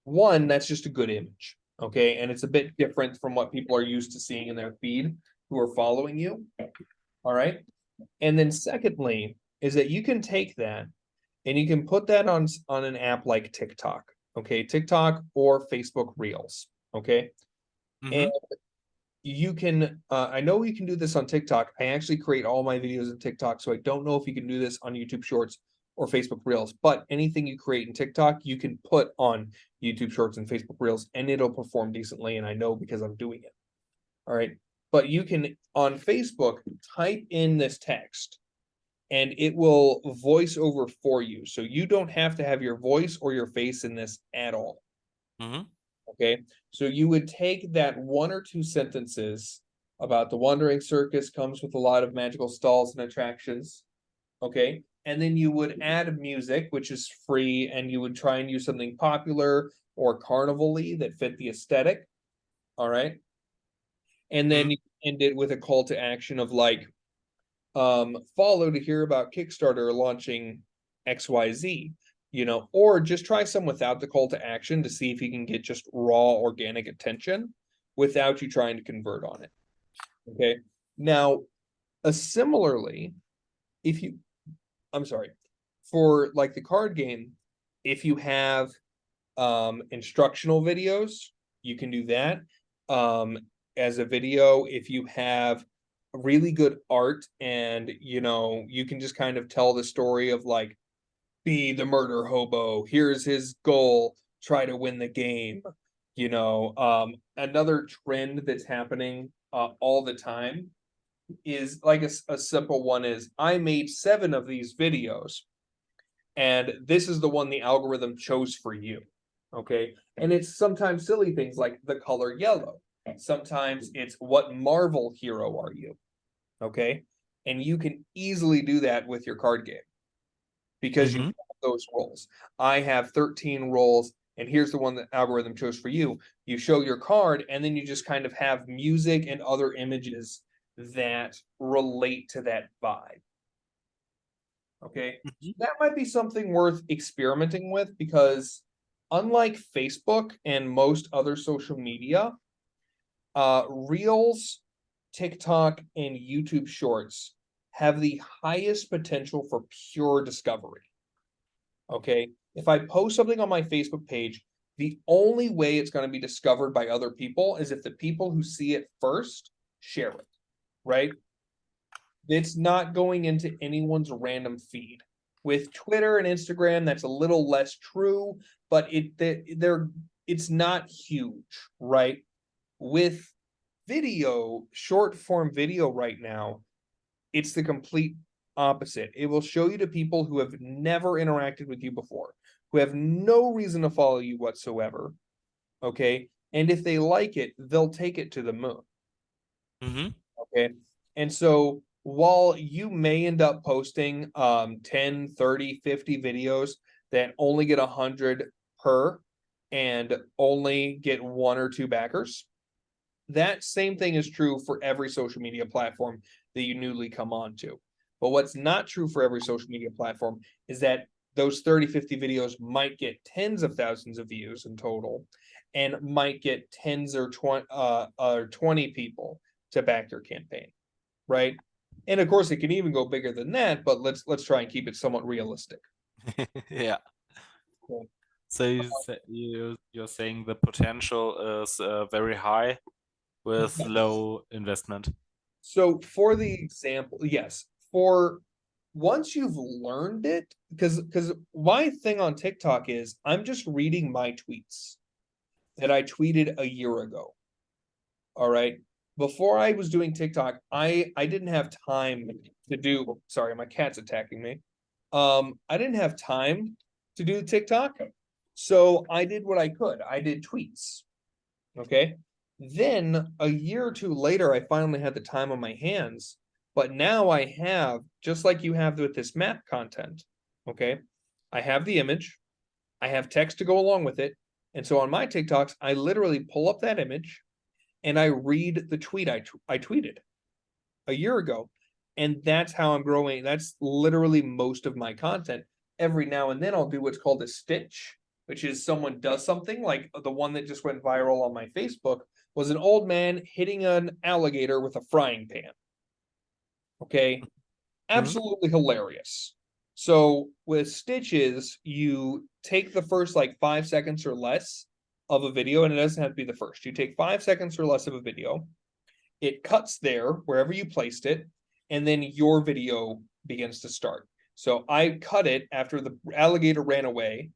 one, that's just a good image. Okay. And it's a bit different from what people are used to seeing in their feed who are following you. All right. And then secondly, is that you can take that and you can put that on an app like TikTok. Okay. TikTok or Facebook Reels. Okay. And Mm-hmm. you can I know you can do this on TikTok. I actually create all my videos in TikTok, so I don't know if you can do this on YouTube Shorts or Facebook Reels, but anything you create in TikTok, you can put on YouTube Shorts and Facebook Reels and it'll perform decently, and I know because I'm doing it. All right. But you can on Facebook type in this text and it will voice over for you. So you don't have to have your voice or your face in this at all. Mm-hmm. Okay, so you would take that 1 or 2 sentences about the Wandering Circus comes with a lot of magical stalls and attractions. Okay, and then you would add music, which is free, and you would try and use something popular or carnival-y that fit the aesthetic. All right, and then you end it with a call to action of like, follow to hear about Kickstarter launching XYZ, or just try some without the call to action to see if you can get just raw organic attention without you trying to convert on it. Okay. Now, similarly, if you, I'm sorry, for like the card game, if you have instructional videos, you can do that as a video. If you have really good art and you can just kind of tell the story of like, be the murder hobo, here's his goal, try to win the game. Another trend that's happening all the time is like a simple one is, I made 7 of these videos and this is the one the algorithm chose for you. Okay, and it's sometimes silly things like the color yellow, sometimes it's what Marvel hero are you. Okay, and you can easily do that with your card game because you Mm-hmm. have those roles. I have 13 roles, and here's the one the algorithm chose for you. You show your card, and then you just kind of have music and other images that relate to that vibe. Okay, Mm-hmm. that might be something worth experimenting with, because unlike Facebook and most other social media, Reels, TikTok, and YouTube Shorts have the highest potential for pure discovery. Okay, if I post something on my Facebook page, the only way it's going to be discovered by other people is if the people who see it first share it, right? It's not going into anyone's random feed. With Twitter and Instagram, that's a little less true, but it's not huge, right? With video, short form video right now, it's the complete opposite. It will show you to people who have never interacted with you before, who have no reason to follow you whatsoever. Okay. And if they like it, they'll take it to the moon. Mm-hmm. Okay. And so while you may end up posting 10, 30, 50 videos that only get 100 per and only get 1 or 2 backers, that same thing is true for every social media platform that you newly come onto. But what's not true for every social media platform is that those 30, 50 videos might get tens of thousands of views in total and might get tens or 20 people to back your campaign, right? And of course, it can even go bigger than that, but let's try and keep it somewhat realistic. Yeah. Okay. So you're saying the potential is very high with Yes. low investment. So for the example, yes, for once you've learned it, because my thing on TikTok is I'm just reading my tweets that I tweeted a year ago. All right. Before I was doing TikTok, I didn't have time to do, sorry, my cat's attacking me. I didn't have time to do TikTok. So I did what I could. I did tweets. Okay. Then a year or 2 later, I finally had the time on my hands. But now I have, just like you have with this map content, okay, I have the image, I have text to go along with it. And so on my TikToks, I literally pull up that image and I read the tweet I tweeted a year ago. And that's how I'm growing. That's literally most of my content. Every now and then I'll do what's called a stitch, which is someone does something like the one that just went viral on my Facebook was an old man hitting an alligator with a frying pan. Okay. Mm-hmm. Absolutely hilarious. So with stitches, you take the first like 5 seconds or less of a video, and it doesn't have to be the first. You take 5 seconds or less of a video, it cuts there wherever you placed it, and then your video begins to start. So I cut it after the alligator ran away,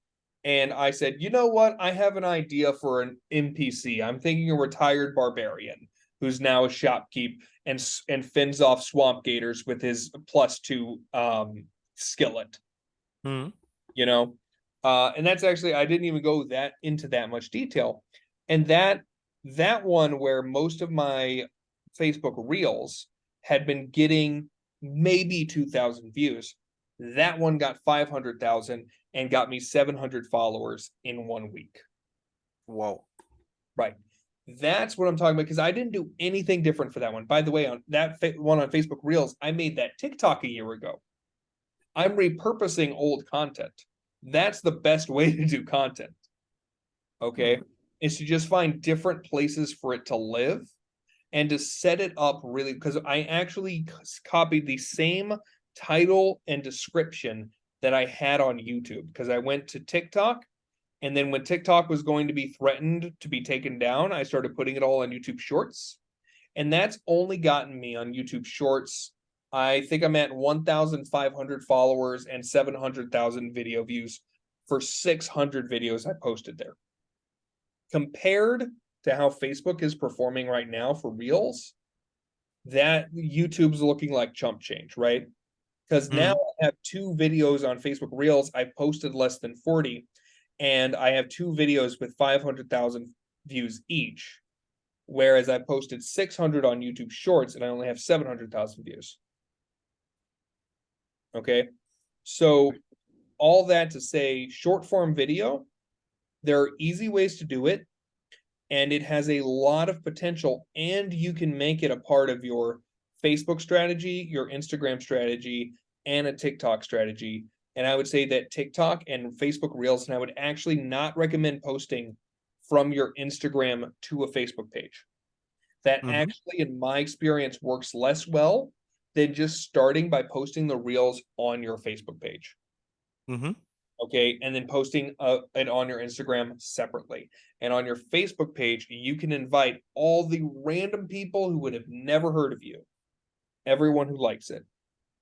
and I said, you know what? I have an idea for an NPC. I'm thinking a retired barbarian who's now a shopkeep and fends off swamp gators with his +2 skillet. Mm-hmm. You know, And that's actually, I didn't even go into that much detail. And that one where most of my Facebook Reels had been getting maybe 2,000 views. That one got 500,000 and got me 700 followers in 1 week. Wow. Right. That's what I'm talking about, because I didn't do anything different for that one. By the way, on that one on Facebook Reels, I made that TikTok a year ago. I'm repurposing old content. That's the best way to do content. Okay. Is to just find different places for it to live and to set it up really, because I actually copied the same title and description that I had on YouTube, because I went to TikTok, and then when TikTok was going to be threatened to be taken down, I started putting it all on YouTube Shorts. And that's only gotten me on YouTube Shorts. I think I'm at 1,500 followers and 700,000 video views for 600 videos I posted there. Compared to how Facebook is performing right now for Reels, that YouTube's looking like chump change, right? Because now I have 2 videos on Facebook Reels. I posted less than 40, and I have 2 videos with 500,000 views each. Whereas I posted 600 on YouTube Shorts and I only have 700,000 views. Okay. So all that to say, short form video, there are easy ways to do it, and it has a lot of potential, and you can make it a part of your Facebook strategy, your Instagram strategy, and a TikTok strategy. And I would say that TikTok and Facebook Reels, and I would actually not recommend posting from your Instagram to a Facebook page. That actually, in my experience, works less well than just starting by posting the Reels on your Facebook page. Okay, and then posting it on your Instagram separately. And on your Facebook page, you can invite all the random people who would have never heard of you, everyone who likes it,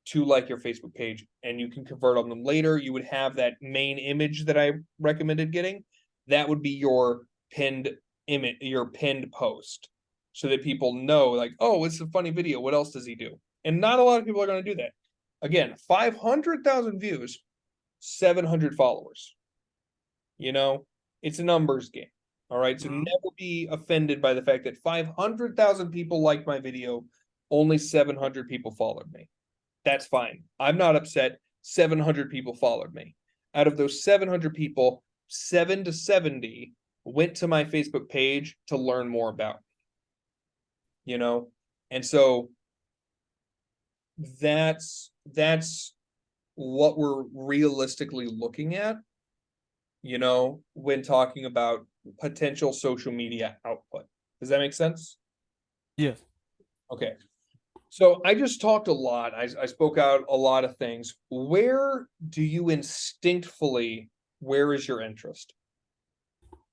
to like your Facebook page, and you can convert on them later. You would have that main image that I recommended getting. That would be your pinned image, your pinned post, so that people know, like, oh, it's a funny video. What else does he do? And not a lot of people are going to do that. Again, 500,000 views, 700 followers. You know, it's a numbers game. All right. So never be offended by the fact that 500,000 people liked my video, only 700 people followed me. That's fine. I'm not upset. 700 people followed me. Out of those 700 people, 7 to 70 went to my Facebook page to learn more about me, you know? And so that's what we're realistically looking at, you know, when talking about potential social media output. Does that make sense? Yes. Okay. So I just talked a lot. I spoke out a lot of things. Where do you instinctively, where is your interest?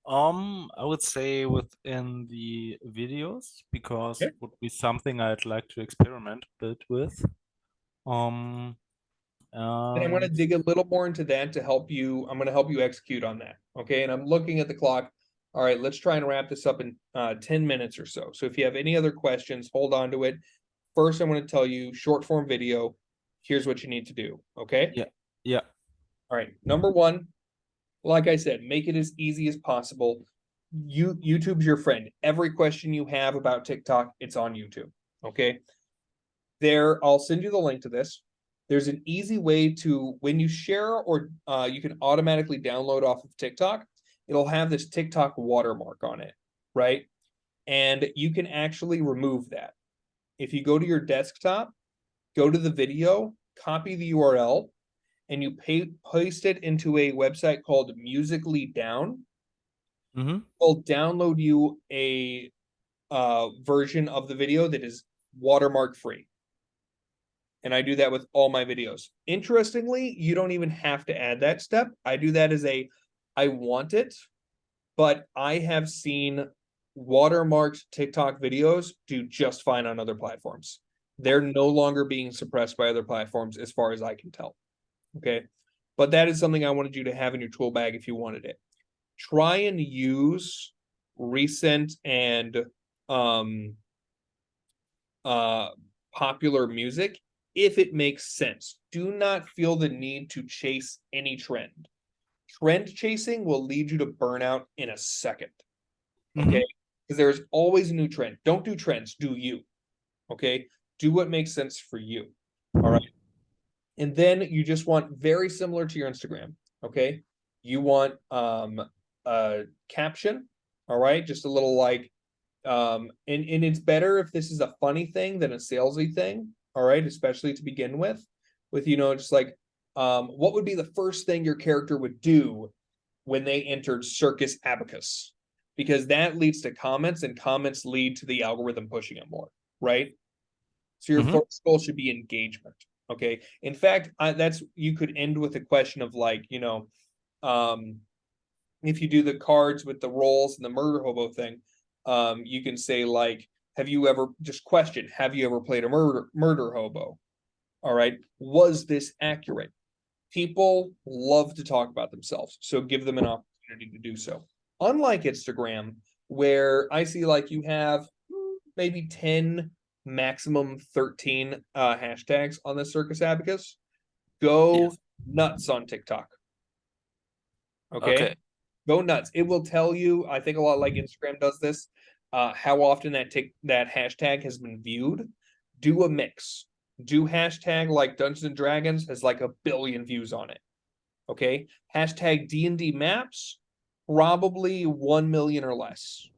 I would say within the videos, because Okay. it would be something I'd like to experiment a bit with. Um, And I'm going to and dig a little more into that to help you. I'm going to help you execute on that. Okay. And I'm looking at the clock. All right, let's try and wrap this up in 10 minutes or so. So if you have any other questions, hold on to it. First, I'm going to tell you short form video. Here's what you need to do. Okay. yeah. All right. Number one, like I said, make it as easy as possible. YouTube's your friend. Every question you have about TikTok, it's on YouTube. Okay. There, I'll send you the link to this. There's an easy way to, when you share, or you can automatically download off of TikTok, it'll have this TikTok watermark on it, right? And you can actually remove that. If you go to your desktop, go to the video, copy the URL, and you paste it into a website called Musically Down. It'll download you a version of the video that is watermark free. And I do that with all my videos. Interestingly, you don't even have to add that step. I do that as I want it, but I have seen watermarked TikTok videos do just fine on other platforms. They're no longer being suppressed by other platforms as far as I can tell. Okay. But that is something I wanted you to have in your tool bag if you wanted it. Try and use recent and popular music if it makes sense. Do not feel the need to chase any trend. Trend chasing will lead you to burnout in a second. Okay. Because there's always a new trend. Don't do trends, do you. Okay. Do what makes sense for you. All right. And then you just want very similar to your Instagram. Okay. You want a caption. All right. Just a little like, and it's better if this is a funny thing than a salesy thing. All right. Especially to begin with, just like, what would be the first thing your character would do when they entered Circus Abacus? Because that leads to comments, and comments lead to the algorithm pushing it more, right? So your first goal should be engagement. Okay. In fact, you could end with a question of like, if you do the cards with the rolls and the murder hobo thing, you can say like, have you ever played a murder hobo? All right. Was this accurate? People love to talk about themselves, so give them an opportunity to do so. Unlike Instagram, where I see like you have maybe 10, maximum 13 hashtags on the Circus Abacus, go nuts on TikTok. Okay? Go nuts. It will tell you, I think a lot like Instagram does this, how often that hashtag has been viewed. Do a mix. Do hashtag like Dungeons and Dragons has like 1 billion views on it. Okay. Hashtag D&D maps, probably 1 million or less.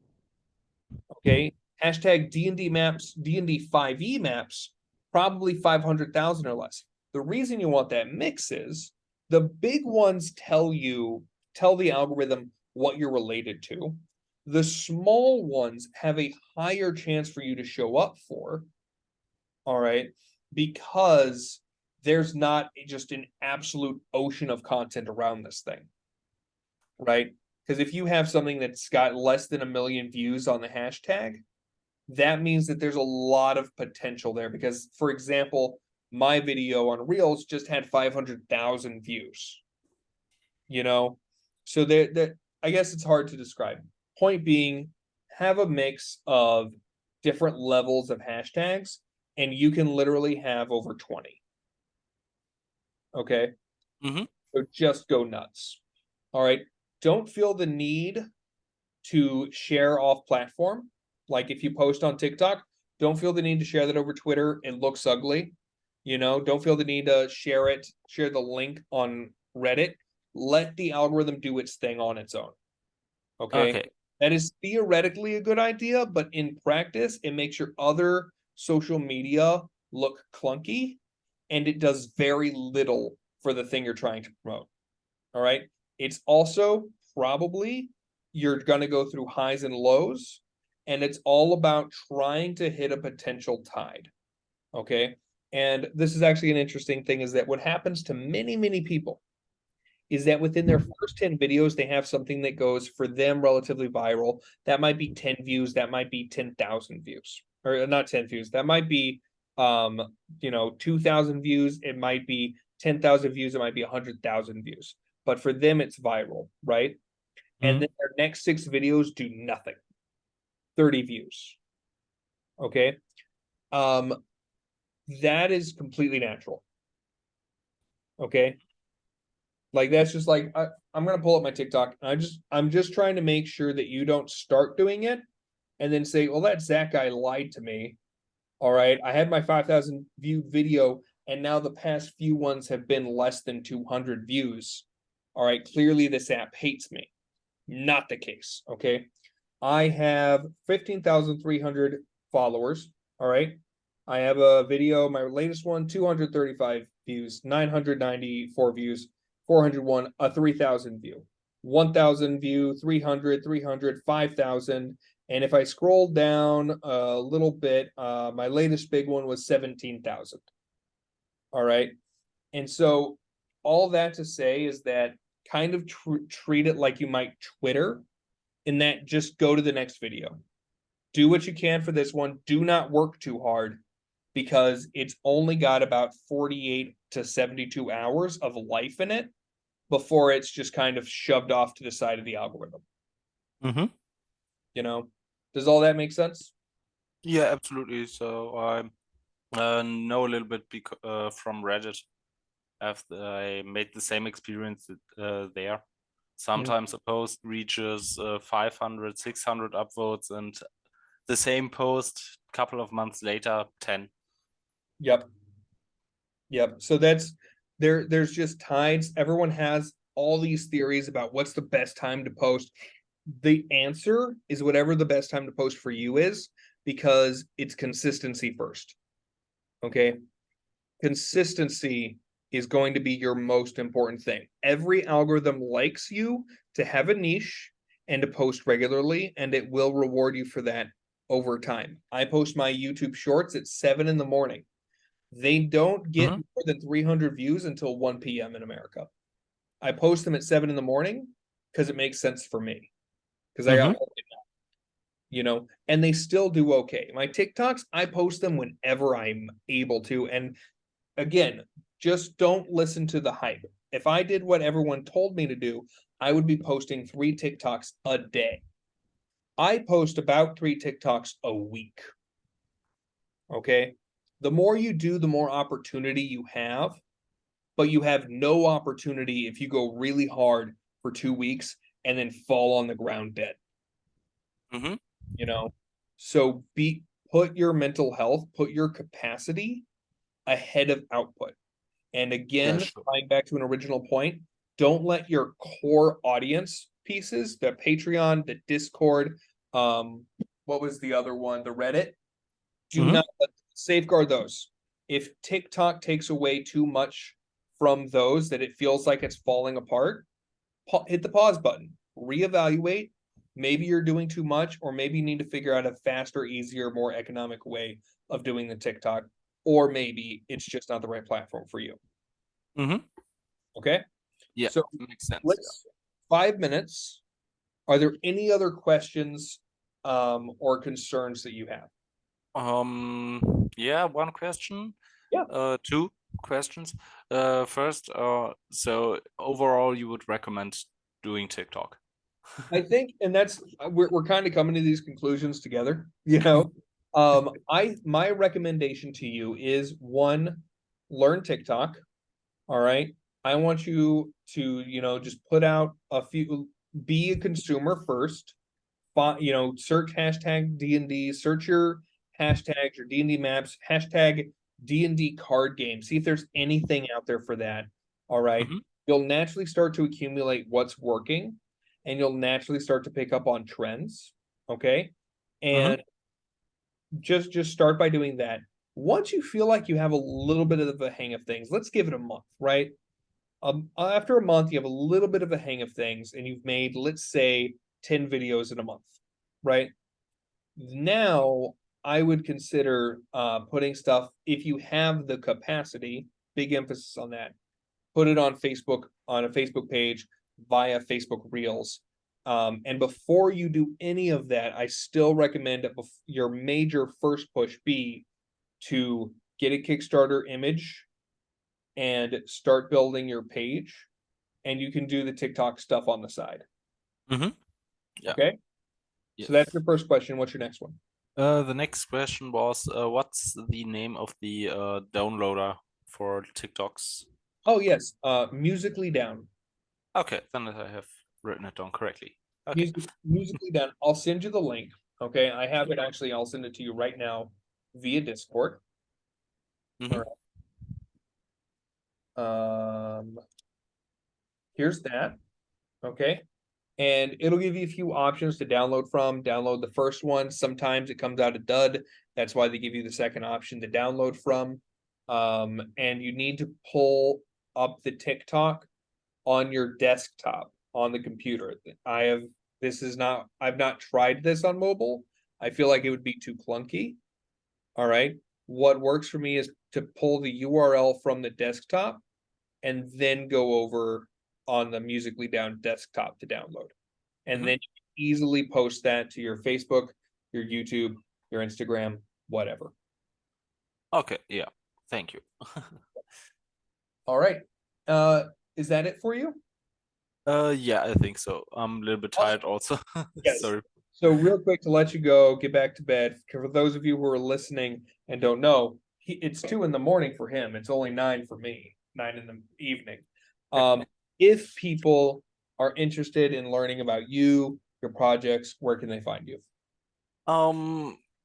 Okay. Hashtag D&D maps, D&D 5e maps, probably 500,000 or less. The reason you want that mix is the big ones tell the algorithm what you're related to. The small ones have a higher chance for you to show up for. All right. Because there's not just an absolute ocean of content around this thing. Right. Because if you have something that's got less than 1 million views on the hashtag, that means that there's a lot of potential there. Because, for example, my video on Reels just had 500,000 views. So I guess it's hard to describe. Point being, have a mix of different levels of hashtags, and you can literally have over 20. Okay. So just go nuts. All right. Don't feel the need to share off platform. Like if you post on TikTok, don't feel the need to share that over Twitter. It looks ugly. Don't feel the need to share the link on Reddit. Let the algorithm do its thing on its own. Okay. That is theoretically a good idea, but in practice, it makes your other social media look clunky, and it does very little for the thing you're trying to promote. All right. It's also probably you're going to go through highs and lows, and it's all about trying to hit a potential tide. Okay. And this is actually an interesting thing, is that what happens to many, many people is that within their first 10 videos, they have something that goes for them relatively viral. That might be 10 views. That might be 10,000 views, or not 10 views. That might be, 2,000 views. It might be 10,000 views. It might be 100,000 views. But for them, it's viral, right? And then their next 6 videos do nothing. 30 views. Okay. That is completely natural. Okay. Like that's just like I'm gonna pull up my TikTok, and I'm just trying to make sure that you don't start doing it and then say, well, that Zack guy lied to me. All right. I had my 5,000 viewed video, and now the past few ones have been less than 200 views. All right. Clearly this app hates me. Not the case. Okay. I have 15,300 followers. All right. I have a video, my latest one, 235 views, 994 views, 401, 3,000 view, 1,000 view, 300, 300, 5,000. And if I scroll down a little bit, my latest big one was 17,000. All right. And so all that to say is that kind of treat it like you might Twitter, in that just go to the next video. Do what you can for this one. Do not work too hard, because it's only got about 48 to 72 hours of life in it before it's just kind of shoved off to the side of the algorithm. Does all that make sense? Yeah, absolutely. So I know a little bit from Reddit. I made the same experience there. Sometimes a post reaches 500, 600 upvotes, and the same post a couple of months later, 10. Yep. So there's just tides. Everyone has all these theories about what's the best time to post. The answer is whatever the best time to post for you is, because it's consistency first. Okay. Consistency is going to be your most important thing. Every algorithm likes you to have a niche and to post regularly, and it will reward you for that over time. I post my YouTube shorts at 7 in the morning. They don't get more than 300 views until 1 p.m. in America. I post them at 7 in the morning because it makes sense for me. Because I got, and they still do okay. My TikToks, I post them whenever I'm able to. And again, just don't listen to the hype. If I did what everyone told me to do, I would be posting 3 TikToks a day. I post about 3 TikToks a week. Okay. The more you do, the more opportunity you have, but you have no opportunity if you go really hard for 2 weeks and then fall on the ground dead. So put your mental health, put your capacity ahead of output. And again, going back to an original point, don't let your core audience pieces, the Patreon, the Discord, what was the other one, the Reddit, do not safeguard those. If TikTok takes away too much from those that it feels like it's falling apart, hit the pause button, reevaluate. Maybe you're doing too much, or maybe you need to figure out a faster, easier, more economic way of doing the TikTok, or maybe it's just not the right platform for you. Okay. Yeah, so makes sense. Let's 5 minutes. Are there any other questions or concerns that you have? Yeah, one question. Yeah. 2 questions. First, so overall, you would recommend doing TikTok? I think, and that's we're kind of coming to these conclusions together. My recommendation to you is 1, learn TikTok. All right. I want you to, just put out a few, be a consumer first. Search hashtag D&D, search your hashtags, your D&D maps, hashtag D&D card game. See if there's anything out there for that. All right. You'll naturally start to accumulate what's working, and you'll naturally start to pick up on trends. Okay. And just start by doing that. Once you feel like you have a little bit of a hang of things, let's give it a month, right? After a month, you have a little bit of a hang of things, and you've made, let's say, 10 videos in a month, right? Now, I would consider putting stuff, if you have the capacity, big emphasis on that, put it on Facebook, on a Facebook page via Facebook Reels. And before you do any of that, I still recommend that your major first push be to get a Kickstarter image and start building your page, and you can do the TikTok stuff on the side. Yeah. Okay. So that's your first question. What's your next one? The next question was, what's the name of the downloader for TikToks? Oh, yes. Musically Down. Okay, then I have written it down correctly. Okay. Musically Down. I'll send you the link. Okay. I have it actually. I'll send it to you right now via Discord. All right. Here's that. Okay. And it'll give you a few options to download from. Download the first one. Sometimes it comes out a dud. That's why they give you the second option to download from. And you need to pull up the TikTok on your desktop on the computer. I've not tried this on mobile. I feel like it would be too clunky. All right. What works for me is to pull the URL from the desktop and then go over on the Musically Down desktop to download. And then you can easily post that to your Facebook, your YouTube, your Instagram, whatever. Okay, yeah. Thank you. All right. Is that it for you? Yeah, I think so. I'm a little bit tired also. Yes. Sorry. So real quick to let you go, get back to bed. For those of you who are listening and don't know, it's 2 in the morning for him. It's only 9 for me, 9 in the evening. If people are interested in learning about you, your projects, where can they find you?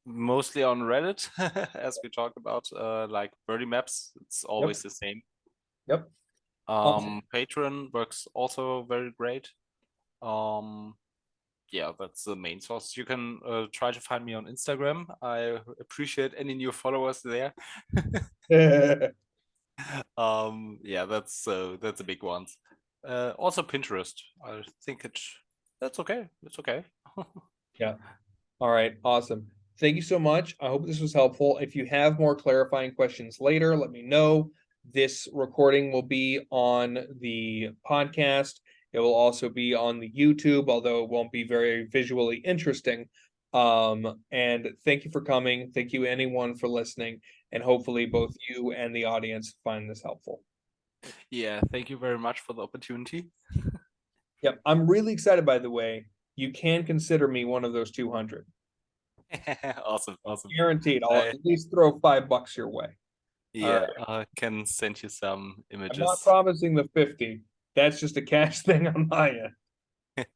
Mostly on Reddit, as we talked about, like Birdie Maps. It's Yep. always the same. Yep. Awesome. Patreon works also very great. Yeah, that's the main source. You can try to find me on Instagram. I appreciate any new followers there. Yeah, that's a big one. Also Pinterest. I think that's okay. It's okay. Yeah. All right. Awesome. Thank you so much. I hope this was helpful. If you have more clarifying questions later, let me know. This recording will be on the podcast. It will also be on the YouTube, although it won't be very visually interesting. And thank you for coming. Thank you, anyone, for listening. And hopefully, both you and the audience find this helpful. Yeah, thank you very much for the opportunity. Yep. I'm really excited, by the way. You can consider me one of those 200. Awesome, awesome. Guaranteed. I'll at least throw $5 your way. Yeah, I can send you some I'm not images. promising the 50. That's just a cash thing on my end.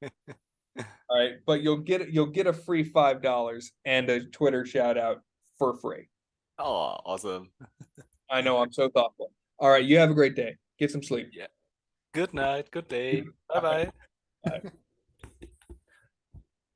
All right, but you'll get a free $5 and a Twitter shout out for free. Oh, awesome. I know, I'm so thoughtful. All right, you have a great day. Get some sleep. Yeah. Good night, good day. Bye-bye. Bye.